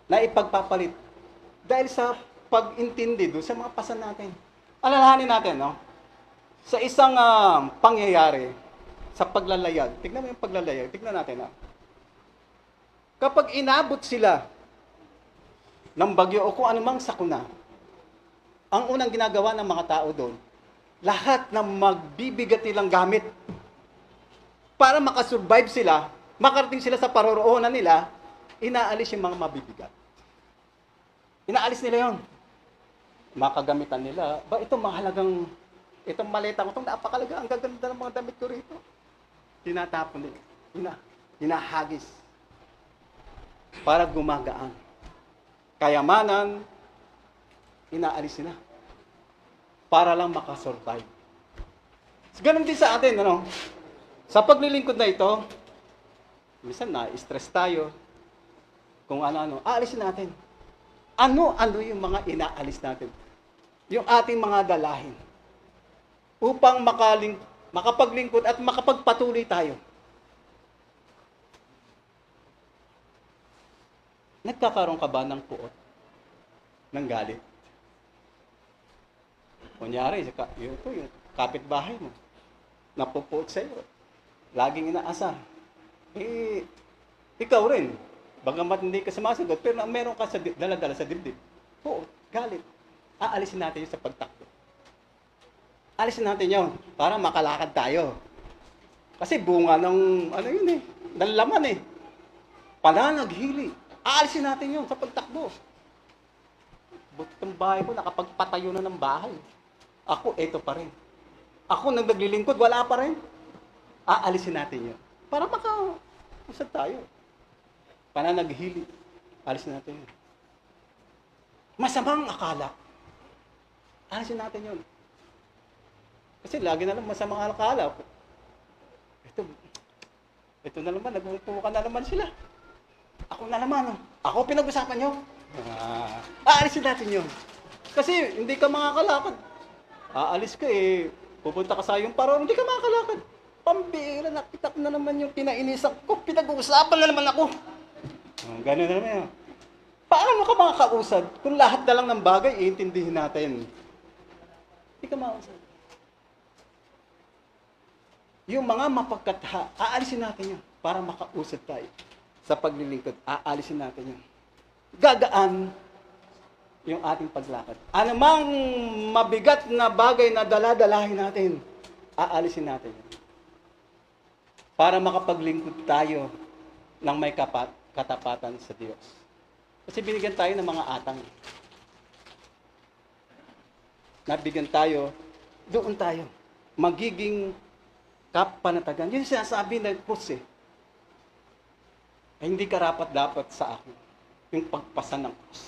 na ipagpapalit. Dahil sa pag-intindi doon sa mga pasan natin. Alalahanin natin, no? Sa isang pangyayari, sa paglalayag, tignan mo yung paglalayag, tignan natin, no? Kapag inabot sila ng bagyo o kung anumang sakuna, ang unang ginagawa ng mga tao doon, lahat ng magbibigat nilang gamit para makasurvive sila, makarating sila sa paroroonan nila, inaalis yung mga mabibigat. Inaalis nila yon. Makagamitan nila, ba ito mahalagang, itong maleta ko, itong napakalaga, ang gaganda ng mga damit ko rito. Tinatapon nila. Hinahagis. Para gumagaan. Kayamanan, inaalis nila. Para lang makasurvive. Ganun din sa atin, ano? Sa paglilingkod na ito, minsan na-stress tayo. Kung ano-ano, aalisin natin. Ano-ano yung mga inaalis natin? Yung ating mga dalahin. Upang makapaglingkod at makapagpatuloy tayo. Nagkakaroon ka ba ng puot? Ng galit? Kunyari, yung kapitbahay mo, napupuot sa iyo. Laging inaasar. Ikaw rin. Bagamat hindi ka sumasagot, pero meron ka sa dala-dala sa dibdib. Oo, galit. Aalisin natin yun sa pagtakbo. Alisin natin yun para makalakad tayo. Kasi bunga ng, ng laman pananaghili. Aalisin natin yun sa pagtakbo. Buti ng bahay ko, nakapagpatayo na ng bahay. Ako, eto pa rin. Ako, nang naglilingkod, wala pa rin. Aalisin natin yun. Para makausad tayo. Pananaghili. Alisin natin yun. Masamang akala. Alisin natin yun. Kasi lagi na lang masamang akala. Ito na naman, nagpupukan na naman sila. Ako na naman. Ako pinag-usapan nyo. Aalisin natin yun. Kasi hindi ka makakalakad. Aalis ka pupunta ka sa iyong parang hindi ka makakalakad. Pambira, napitak na naman yung pinainisan ko. Pinag-uusapan na naman ako. Ganun na naman yun. Paano ka makakausad kung lahat na lang ng bagay iintindihin natin? Hindi ka makausad. Yung mga mapagkatha, aalisin natin yun para makausad tayo sa paglilingkod. Aalisin natin yun. Gagaan yung ating paglakad. Anumang mabigat na bagay na dala-dalahin natin, aalisin natin yun. Para makapaglingkod tayo ng may katapatan sa Diyos. Kasi binigyan tayo ng mga atang. Nabigyan tayo, doon tayo. Magiging kapanatagan. Yun sinasabi ng krus ay hindi karapat dapat sa akin yung pagpasan ng krus.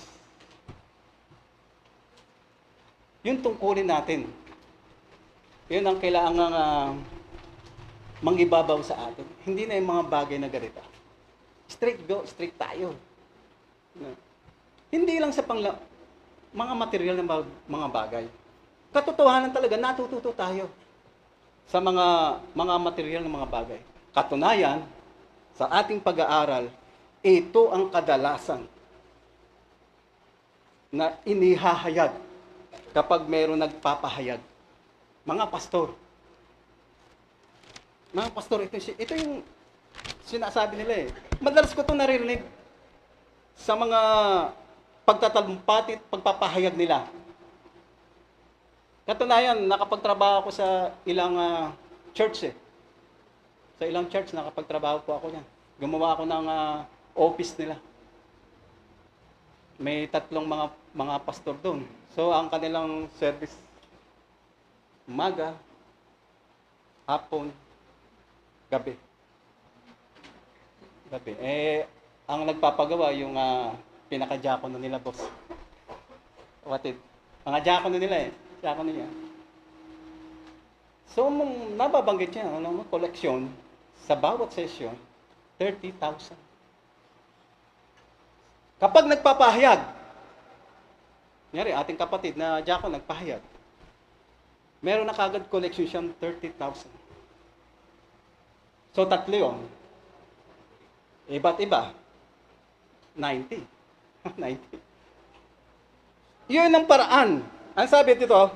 Yun tungkulin natin. Yun ang kailangan mangibabaw sa atin. Hindi na yung mga bagay na ganito. Straight go, straight tayo. Hindi lang sa mga material na mga bagay. Katotohanan talaga, natututo tayo sa mga material na mga bagay. Katunayan, sa ating pag-aaral, ito ang kadalasan na inihahayag kapag mayroong nagpapahayag. Mga pastor. Mga pastor, ito yung sinasabi nila Madalas ko itong naririnig sa mga pagtatalumpati at pagpapahayag nila. Katunayan, nakapagtrabaho ako sa ilang church eh. Sa ilang church, nakapagtrabaho po ako niyan. Gumawa ako ng office nila. May tatlong mga pastor doon. So, ang kanilang service, umaga, hapon, gabi. Gabi. Ang nagpapagawa yung pinaka-diakono nila, boss. Watid. Mga diakono nila eh. Diakono niya. So, nababanggit niya, koleksyon sa bawat session, 30,000. Kapag nagpapahayag, nyari, ating kapatid na diakon nagpahayag, meron na kagad collection siyang 30,000. So, tatlo yun. Iba't iba. 90. 90. Yun ang paraan. Ang sabi dito,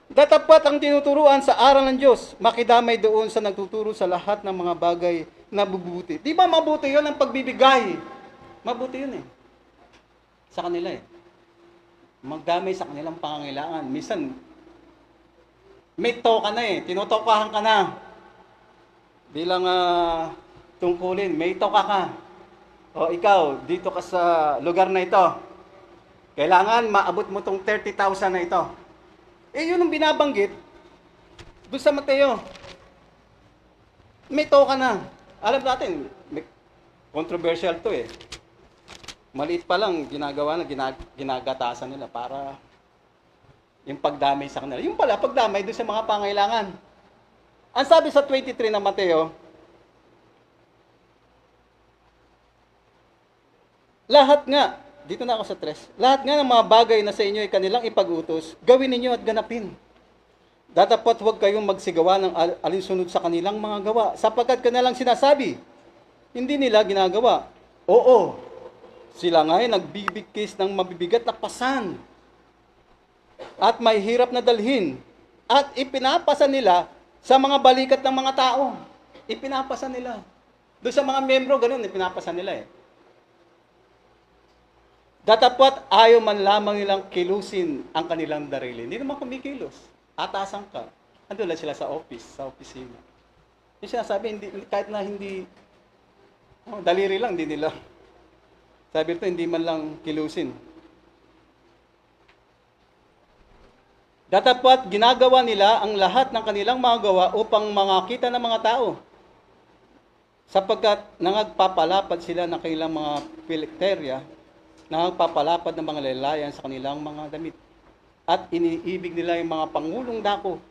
datapat ang tinuturuan sa aral ng Diyos, makidamay doon sa nagtuturo sa lahat ng mga bagay na bubuti. Di ba mabuti yun ang pagbibigay? Mabuti yun eh. Sa kanila eh. Magdamay sa kanilang pangangailangan. Minsan, may toka na eh. Tinutokahan ka na. Bilang tungkulin, may toka ka. O ikaw, dito ka sa lugar na ito. Kailangan maabot mo tong 30,000 na ito. Yun ang binabanggit doon sa Mateo. May toka na. Alam natin, controversial to eh. Maliit pa lang, ginagawa na, ginagatasan nila para yung pagdamay sa kanila. Yung pala, pagdamay doon sa mga pangailangan. Ang sabi sa 23 ng Mateo, lahat nga, dito na ako sa 3, lahat nga ng mga bagay na sa inyo ay kanilang ipag-utos, gawin ninyo at ganapin. Datapat huwag kayong magsigawa ng alinsunod sa kanilang mga gawa, sapagkat kanilang sinasabi, hindi nila ginagawa. Oo, sila nga ay nagbibigkis ng mabibigat na pasan at may hirap na dalhin at ipinapasa nila sa mga balikat ng mga tao. Ipinapasa nila. Doon sa mga membro, ganun, ipinapasa nila eh. Datapat ayaw man lamang nilang kilusin ang kanilang darili. Hindi naman kumikilos. Atasan ka. Ando lang sila sa office, sa opisina. Yung sinasabi, kahit na hindi, daliri lang, hindi nila. Sabi ito, hindi man lang kilusin. Datapat ginagawa nila ang lahat ng kanilang mga gawa upang makita ng mga tao. Sapagkat nangagpapalapad sila ng kanilang mga pilekterya, nangagpapalapad ng mga lalayan sa kanilang mga damit. At iniibig nila yung mga pangulong dako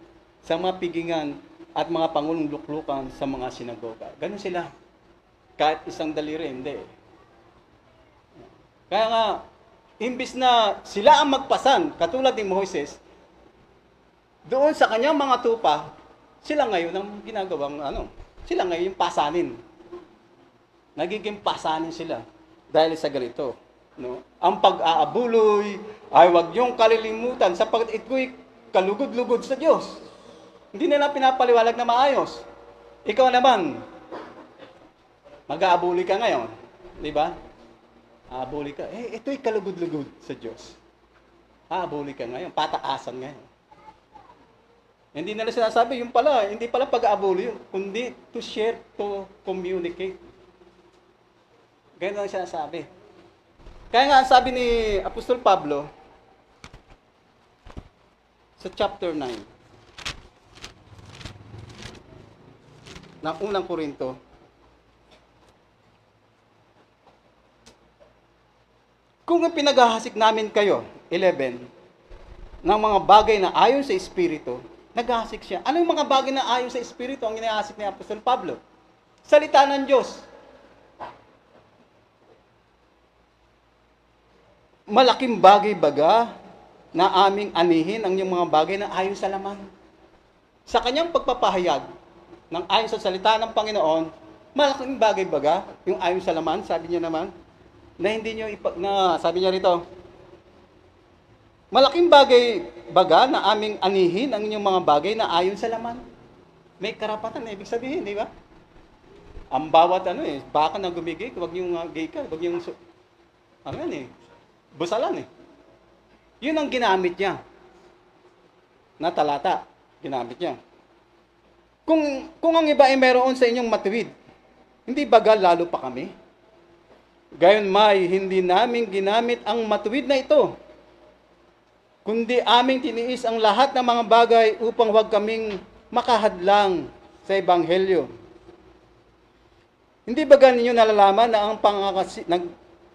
sa mga pigingan at mga pangulong luklukan sa mga sinagoga. Ganun sila. Kahit isang daliri, hindi. Kaya nga, imbis na sila ang magpasan, katulad ni Moises, doon sa kanyang mga tupa, sila ngayon ang ginagawang, sila ngayon yung pasanin. Nagiging pasanin sila dahil sa ganito. No? Ang pag-aabuloy ay huwag niyong kalilimutan sapagkat ito'y kalugod-lugod sa Diyos. Hindi nila pinapaliwalag na maayos. Ikaw naman, mag-aabuloy ka ngayon. Di ba? Aabuloy ka. Ito'y kalugod-lugod sa Diyos. Aabuloy ka ngayon. Pataasan ngayon. Hindi nila sinasabi, yung pala, hindi pala pag-aabuloy yun, kundi to share, to communicate. Ganyan lang sinasabi. Kaya nga, sabi ni Apostol Pablo, sa chapter 9, ng unang Korinto, kung pinaghahasik namin kayo, 11, ng mga bagay na ayon sa Espiritu, naghahasik siya. Ano yung mga bagay na ayon sa Espiritu ang inahasik ni Apostol Pablo? Salita ng Diyos. Malaking bagay baga na aming anihin ang yung mga bagay na ayon sa laman. Sa kanyang pagpapahayag ng ayon sa salita ng Panginoon, malaking bagay baga yung ayon sa laman, sabi niya naman, na hindi niyo sabi niya rito, malaking bagay baga na aming anihin ang inyong mga bagay na ayon sa laman. May karapatan, ibig sabihin, di ba? Ang bawat baka na gumigay, wag niyong gay ka, wag niyong Ano yan eh? Busalan eh. Yun ang ginamit niya. Na talata. Ginamit niya. Kung ang iba ay meron sa inyong matuwid, hindi bagal lalo pa kami? Gayon may, hindi namin ginamit ang matuwid na ito, kundi aming tiniis ang lahat ng mga bagay upang huwag kaming makahadlang sa Ebanghelyo. Hindi ba ninyo nalalaman na ang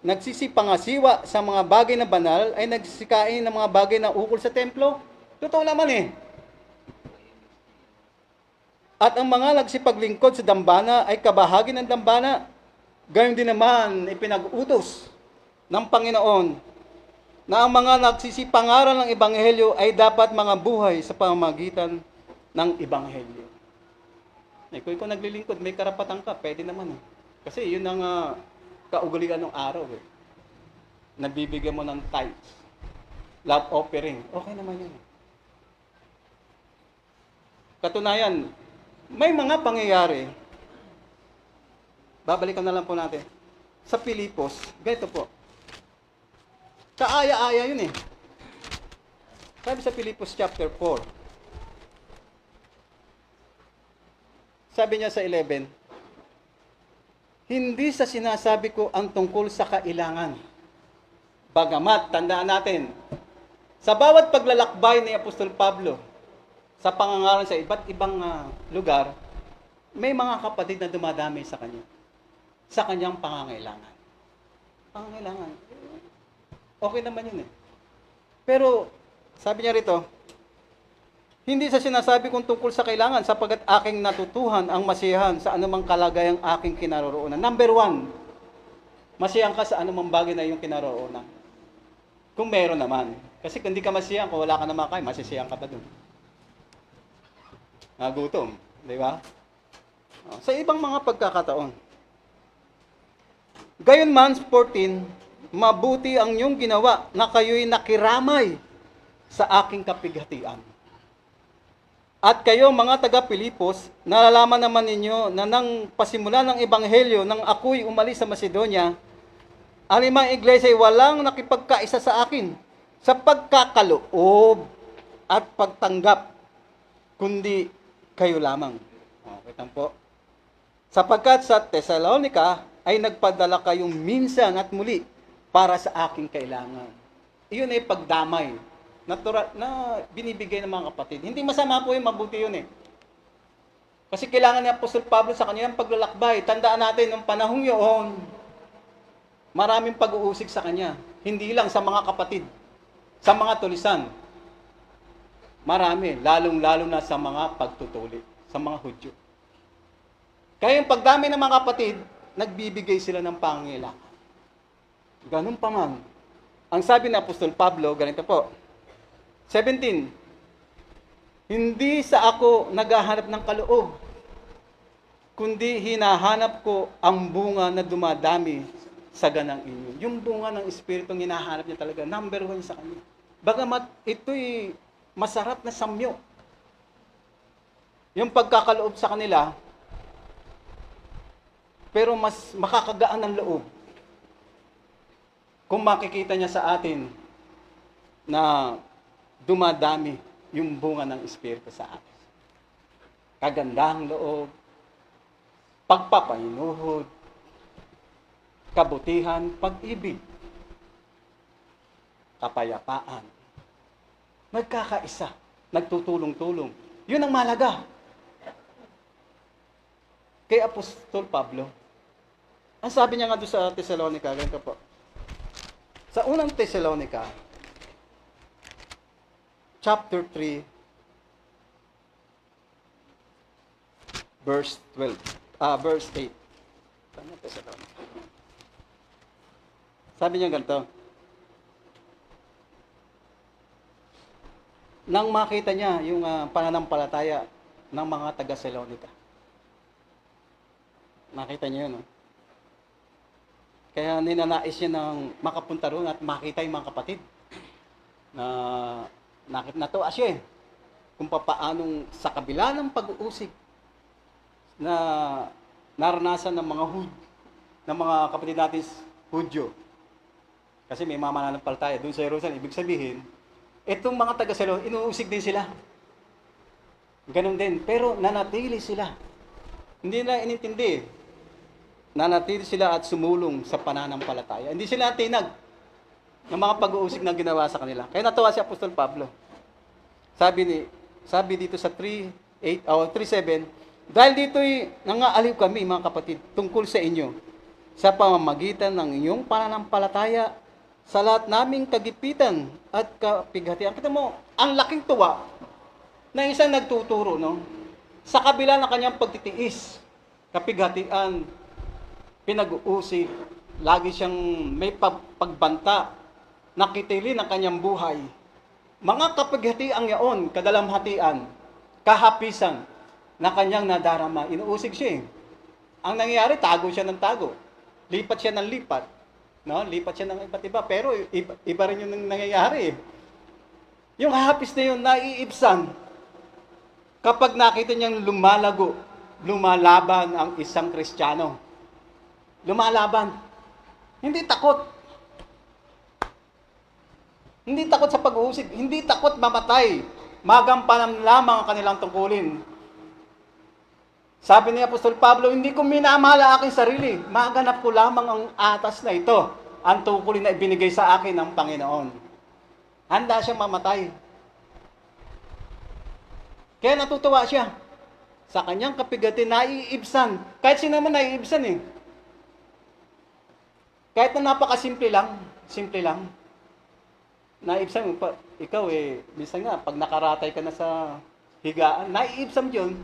nagsisipangasiwa sa mga bagay na banal ay nagsisikain ng mga bagay na ukol sa templo? Totoo naman eh. At ang mga nagsipaglingkod sa dambana ay kabahagi ng dambana. Gayon din naman ipinag-utos ng Panginoon na ang mga nagsisipangaral ng Ebanghelyo ay dapat mga buhay sa pamamagitan ng Ebanghelyo. Kung ikaw naglilingkod, may karapatan ka, pwede naman eh. Kasi yun ang kaugalian ng araw eh. Nagbibigyan mo ng tithes, love offering, okay naman yun. Katunayan, may mga pangyayari, babalikan na lang po natin, sa Pilipos, ganito po, kaaya-aya yun eh. Sabi sa Pilipos chapter 4, sabi niya sa 11, hindi sa sinasabi ko ang tungkol sa kailangan. Bagamat, tandaan natin, sa bawat paglalakbay ni Apostol Pablo, sa pangangaral sa iba't ibang lugar, may mga kapatid na dumadami sa kanya. Sa kanyang pangangailangan. Pangangailangan. Okay naman yun eh. Pero, sabi niya rito, hindi sa sinasabi kong tungkol sa kailangan sapagkat aking natutuhan ang masiyahan sa anumang kalagayang aking kinaroroonan. Number 1, masiyahan ka sa anumang bagay na iyong kinaroroonan. Kung meron naman. Kasi kung hindi ka masiyahan, kung wala ka na makain, masisiyahan ka pa dun. Gutom, di ba? Sa ibang mga pagkakataon. Gayon man, 14, mabuti ang iyong ginawa na kayo'y nakiramay sa aking kapighatian. At kayo mga taga-Pilipos, nalalaman naman ninyo na nang pasimula ng Ebanghelyo nang ako'y umalis sa Macedonia, ang limang iglesia ay walang nakipagkaisa sa akin sa pagkakaloob at pagtanggap, kundi kayo lamang. Okay, po. Sapagkat sa Thessalonica ay nagpadala kayong minsan at muli para sa aking kailangan. Iyon ay pagdamay natural na binibigay ng mga kapatid. Hindi masama po yung mabuti yun eh. Kasi kailangan ni Apostol Pablo sa kanyang paglalakbay. Tandaan natin, nung panahong yun, maraming pag-uusig sa kanya. Hindi lang sa mga kapatid, sa mga tulisan. Marami, lalong-lalo na sa mga pagtutuli, sa mga Hudyo. Kaya yung pagdami ng mga kapatid, nagbibigay sila ng pangangailangan. Ganun pa man. Ang sabi ni Apostol Pablo, ganito po, 17, hindi sa ako naghahanap ng kaloob, kundi hinahanap ko ang bunga na dumadami sa ganang inyo. Yung bunga ng Espiritong hinahanap niya talaga, number 1 sa kanya. Bagamat ito'y masarap na samyo. Yung pagkakaloob sa kanila, pero mas makakagaan ng loob. Kung makikita niya sa atin na dumadami yung bunga ng Espiritu sa atin. Kagandahang loob, pagpapahinuhod, kabutihan, pag-ibig, kapayapaan, nagkakaisa, nagtutulong-tulong. Yun ang mahalaga. Kay Apostol Pablo, ang sabi niya nga doon sa Thessalonica, ganito po. Sa unang Thessalonica, chapter 3, verse 8. Sabi niya ganito, nang makita niya yung pananampalataya ng mga taga-Thessalonica. Nakita niyo yun, no? Kaya ninanais niya ng makapunta roon at makita yung mga kapatid na natuwa siya kung paanong sa kabila ng pag-uusig na naranasan ng mga kapatid natin Hudyo, Kasi may mga mananampalataya doon sa Jerusalem. Ibig sabihin, itong mga taga-Salo, inuusig din sila. Ganun din. Pero nanatili sila. Hindi na inintindi. Nanatili sila at sumulong sa pananampalataya. Hindi sila tinag ng mga pag-uusig na ginawa sa kanila. Kaya natuwa si Apostol Pablo. Sabi dito sa 3:8 o 3:7, dahil dito'y nangaaliw kami, mga kapatid, tungkol sa inyo, sa pamamagitan ng inyong pananampalataya, sa lahat naming kagipitan at kapighatian. Kita mo, ang laking tuwa na isang nagtuturo, no? Sa kabila ng kanyang pagtitiis, kapighatian, pinag-uusig, lagi siyang may pagbanta, nakitili ng kanyang buhay. Mga kapighatian yaon, kadalamhatian, kahapisan, na kanyang nadarama, inuusig siya. Ang nangyayari, tago siya ng tago. Lipat siya ng lipat. No? Lipat siya ng iba't iba. Pero iba rin yung nangyayari. Yung hapis na yun, naiibsan. Kapag nakita niyang lumalaban ang isang Kristiyano. Lumalaban. Hindi takot. Hindi takot sa pag-uusig. Hindi takot mamatay. Magampanan lamang ang kanilang tungkulin. Sabi ni Apostol Pablo, hindi ko minamahal ang aking sarili. Maganap ko lamang ang atas na ito. Ang tungkulin na ibinigay sa akin ng Panginoon. Handa siyang mamatay. Kaya natutuwa siya. Sa kanyang kapigati, naiibsan. Kahit sino naman naiibsan eh. Kahit na napakasimple lang, simple lang. Naiibsan mo pa. Ikaw eh, minsan nga, pag nakaratay ka na sa higaan, naiibsan yun.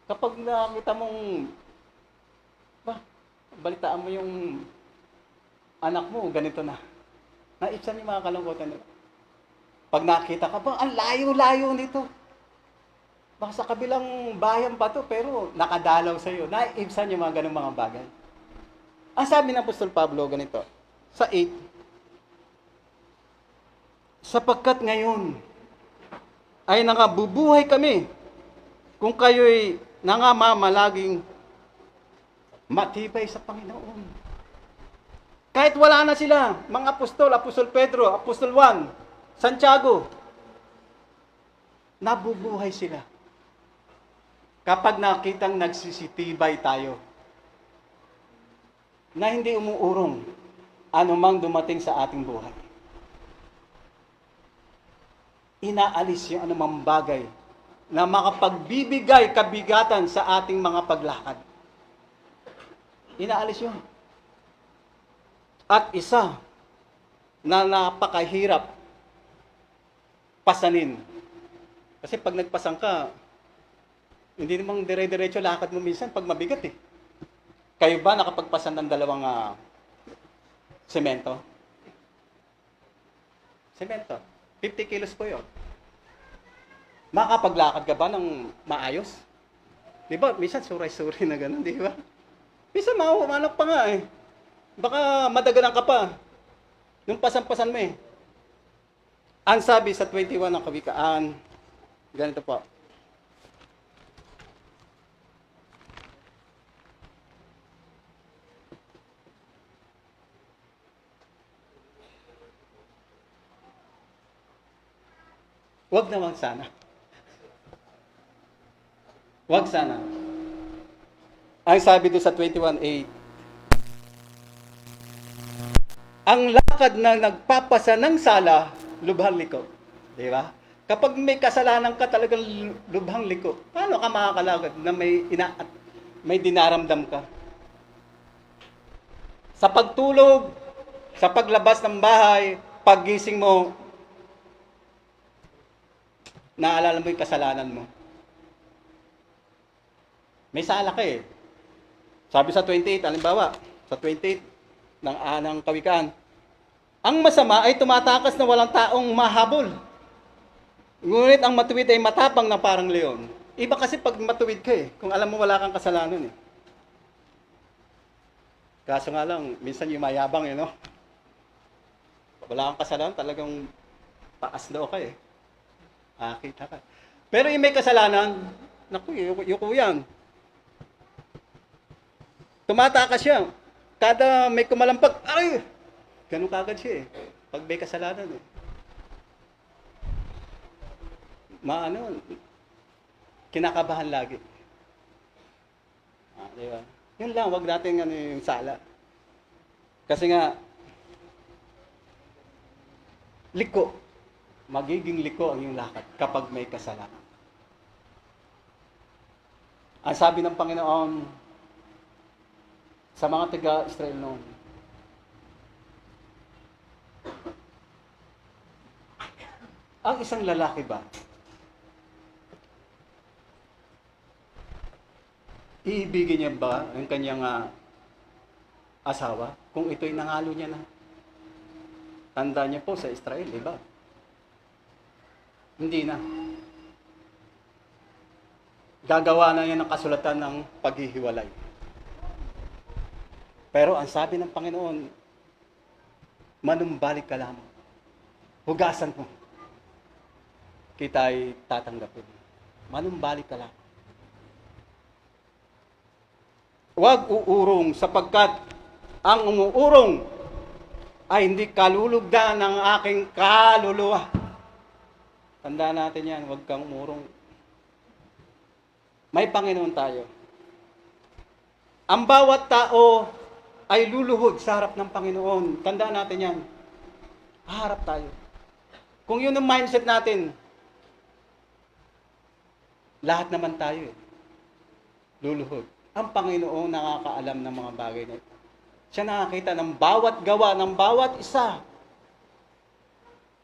Kapag nakita mong, balitaan mo yung anak mo, ganito na. Naibsan yung mga kalungkutan nila. Pag nakita ka, ang layo-layo nito. Baka sa kabilang bayan pa to, pero nakadalaw sa iyo. Naibsan yung mga ganung mga bagay. Ang sabi ng Apostol Pablo, ganito, sa 8, sapagkat ngayon ay nangabubuhay kami kung kayo'y nangamamalaging matibay sa Panginoon. Kahit wala na sila, mga apostol, Apostol Pedro, Apostol Juan, Santiago, nabubuhay sila. Kapag nakitang nagsisitibay tayo, na hindi umuurong anumang dumating sa ating buhay. Inaalis yung anumang bagay na makapagbibigay kabigatan sa ating mga paglakad. Inaalis yun. At isa na napakahirap pasanin. Kasi pag nagpasang ka, hindi namang dire-diretso lakad mo minsan pag mabigat eh. Kayo ba nakapagpasan ng dalawang semento? Semento. 50 kilos po yun. Makapaglakad ka ba ng maayos? Di ba? Minsan suray-suray na gano'n, di ba? Minsan mahumanap pa nga eh. Baka madaganan ka pa. Nung pasan-pasan mo eh. Ang sabi sa 21 ng Kawikaan, ganito po. Wag naman sana. Wag sana. Ang sabi doon sa 21:8, ang lakad na nagpapasa ng sala, lubhang liko. Di ba? Kapag may kasalanan ka talagang lubhang liko, paano ka makakalakad na may dinaramdam ka? Sa pagtulog, sa paglabas ng bahay, paggising mo, naalala mo yung kasalanan mo. May sala ka eh. Sabi sa 28, halimbawa, sa 28 ng Kawikaan, ang masama ay tumatakas na walang taong mahabol. Ngunit ang matuwid ay matapang na parang leon. Iba kasi pag matuwid ka eh, kung alam mo wala kang kasalanan eh. Kaso nga lang, minsan yung mayabang eh, no? Wala kang kasalanan, talagang taas daw ka eh. Kita ka. Pero yung may kasalanan, naku, yuko yan. Tumatakas siya. Kada may kumalampag, ay! Ganun kagad siya eh. Pag may kasalanan eh. Kinakabahan lagi. Di ba? Yun lang, wag natin yung sala. Kasi nga, liko. Magiging liko ang iyong lakad kapag may kasalanan. Ang sabi ng Panginoon sa mga taga-Israel noon, ang isang lalaki ba, iibigin niya ba ang kanyang asawa kung ito'y nangalo niya na? Tanda niya po sa Israel, di ba? Hindi na. Gagawa na niya ng kasulatan ng paghihiwalay. Pero ang sabi ng Panginoon, manumbalik ka lamang. Hugasan mo. Kita'y tatanggapin. Manumbalik ka lamang. Huwag uurong sapagkat ang umuurong ay hindi kalulugdan ng aking kaluluwa. Tandaan natin yan, huwag kang umurong. May Panginoon tayo. Ang bawat tao ay luluhod sa harap ng Panginoon. Tandaan natin yan. Haharap tayo. Kung yun ang mindset natin, lahat naman tayo luluhod. Ang Panginoon nakakaalam ng mga bagay na ito. Siya nakakita ng bawat gawa, ng bawat isa.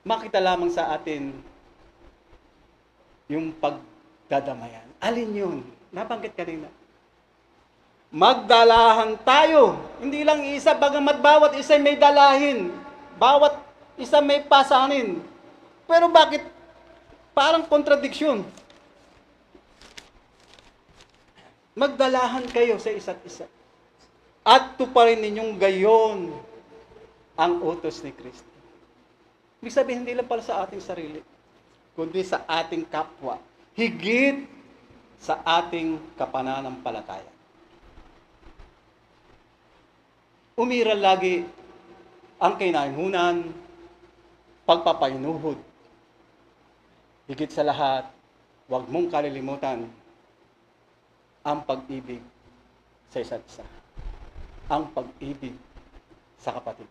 Makita lamang sa atin yung pagdadamayan. Alin yun? Nabanggit kanina. Magdalahan tayo. Hindi lang isa, bagamat bawat isa may dalahin. Bawat isa may pasanin. Pero bakit parang kontradiksyon? Magdalahan kayo sa isa't isa. At tuparin ninyong gayon ang utos ni Kristo. Ibig sabihin, hindi lang pala sa ating sarili, kundi sa ating kapwa. Higit sa ating kapananampalataya. Umiral lagi ang kainahunan, pagpapainuhod. Higit sa lahat, huwag mong kalilimutan ang pag-ibig sa isa't isa. Ang pag-ibig sa kapatid.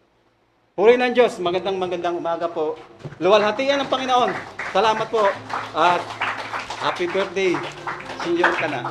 Puri ng Diyos, magandang umaga po. Luwalhatian ng Panginoon. Salamat po. At happy birthday, Senyor Kana.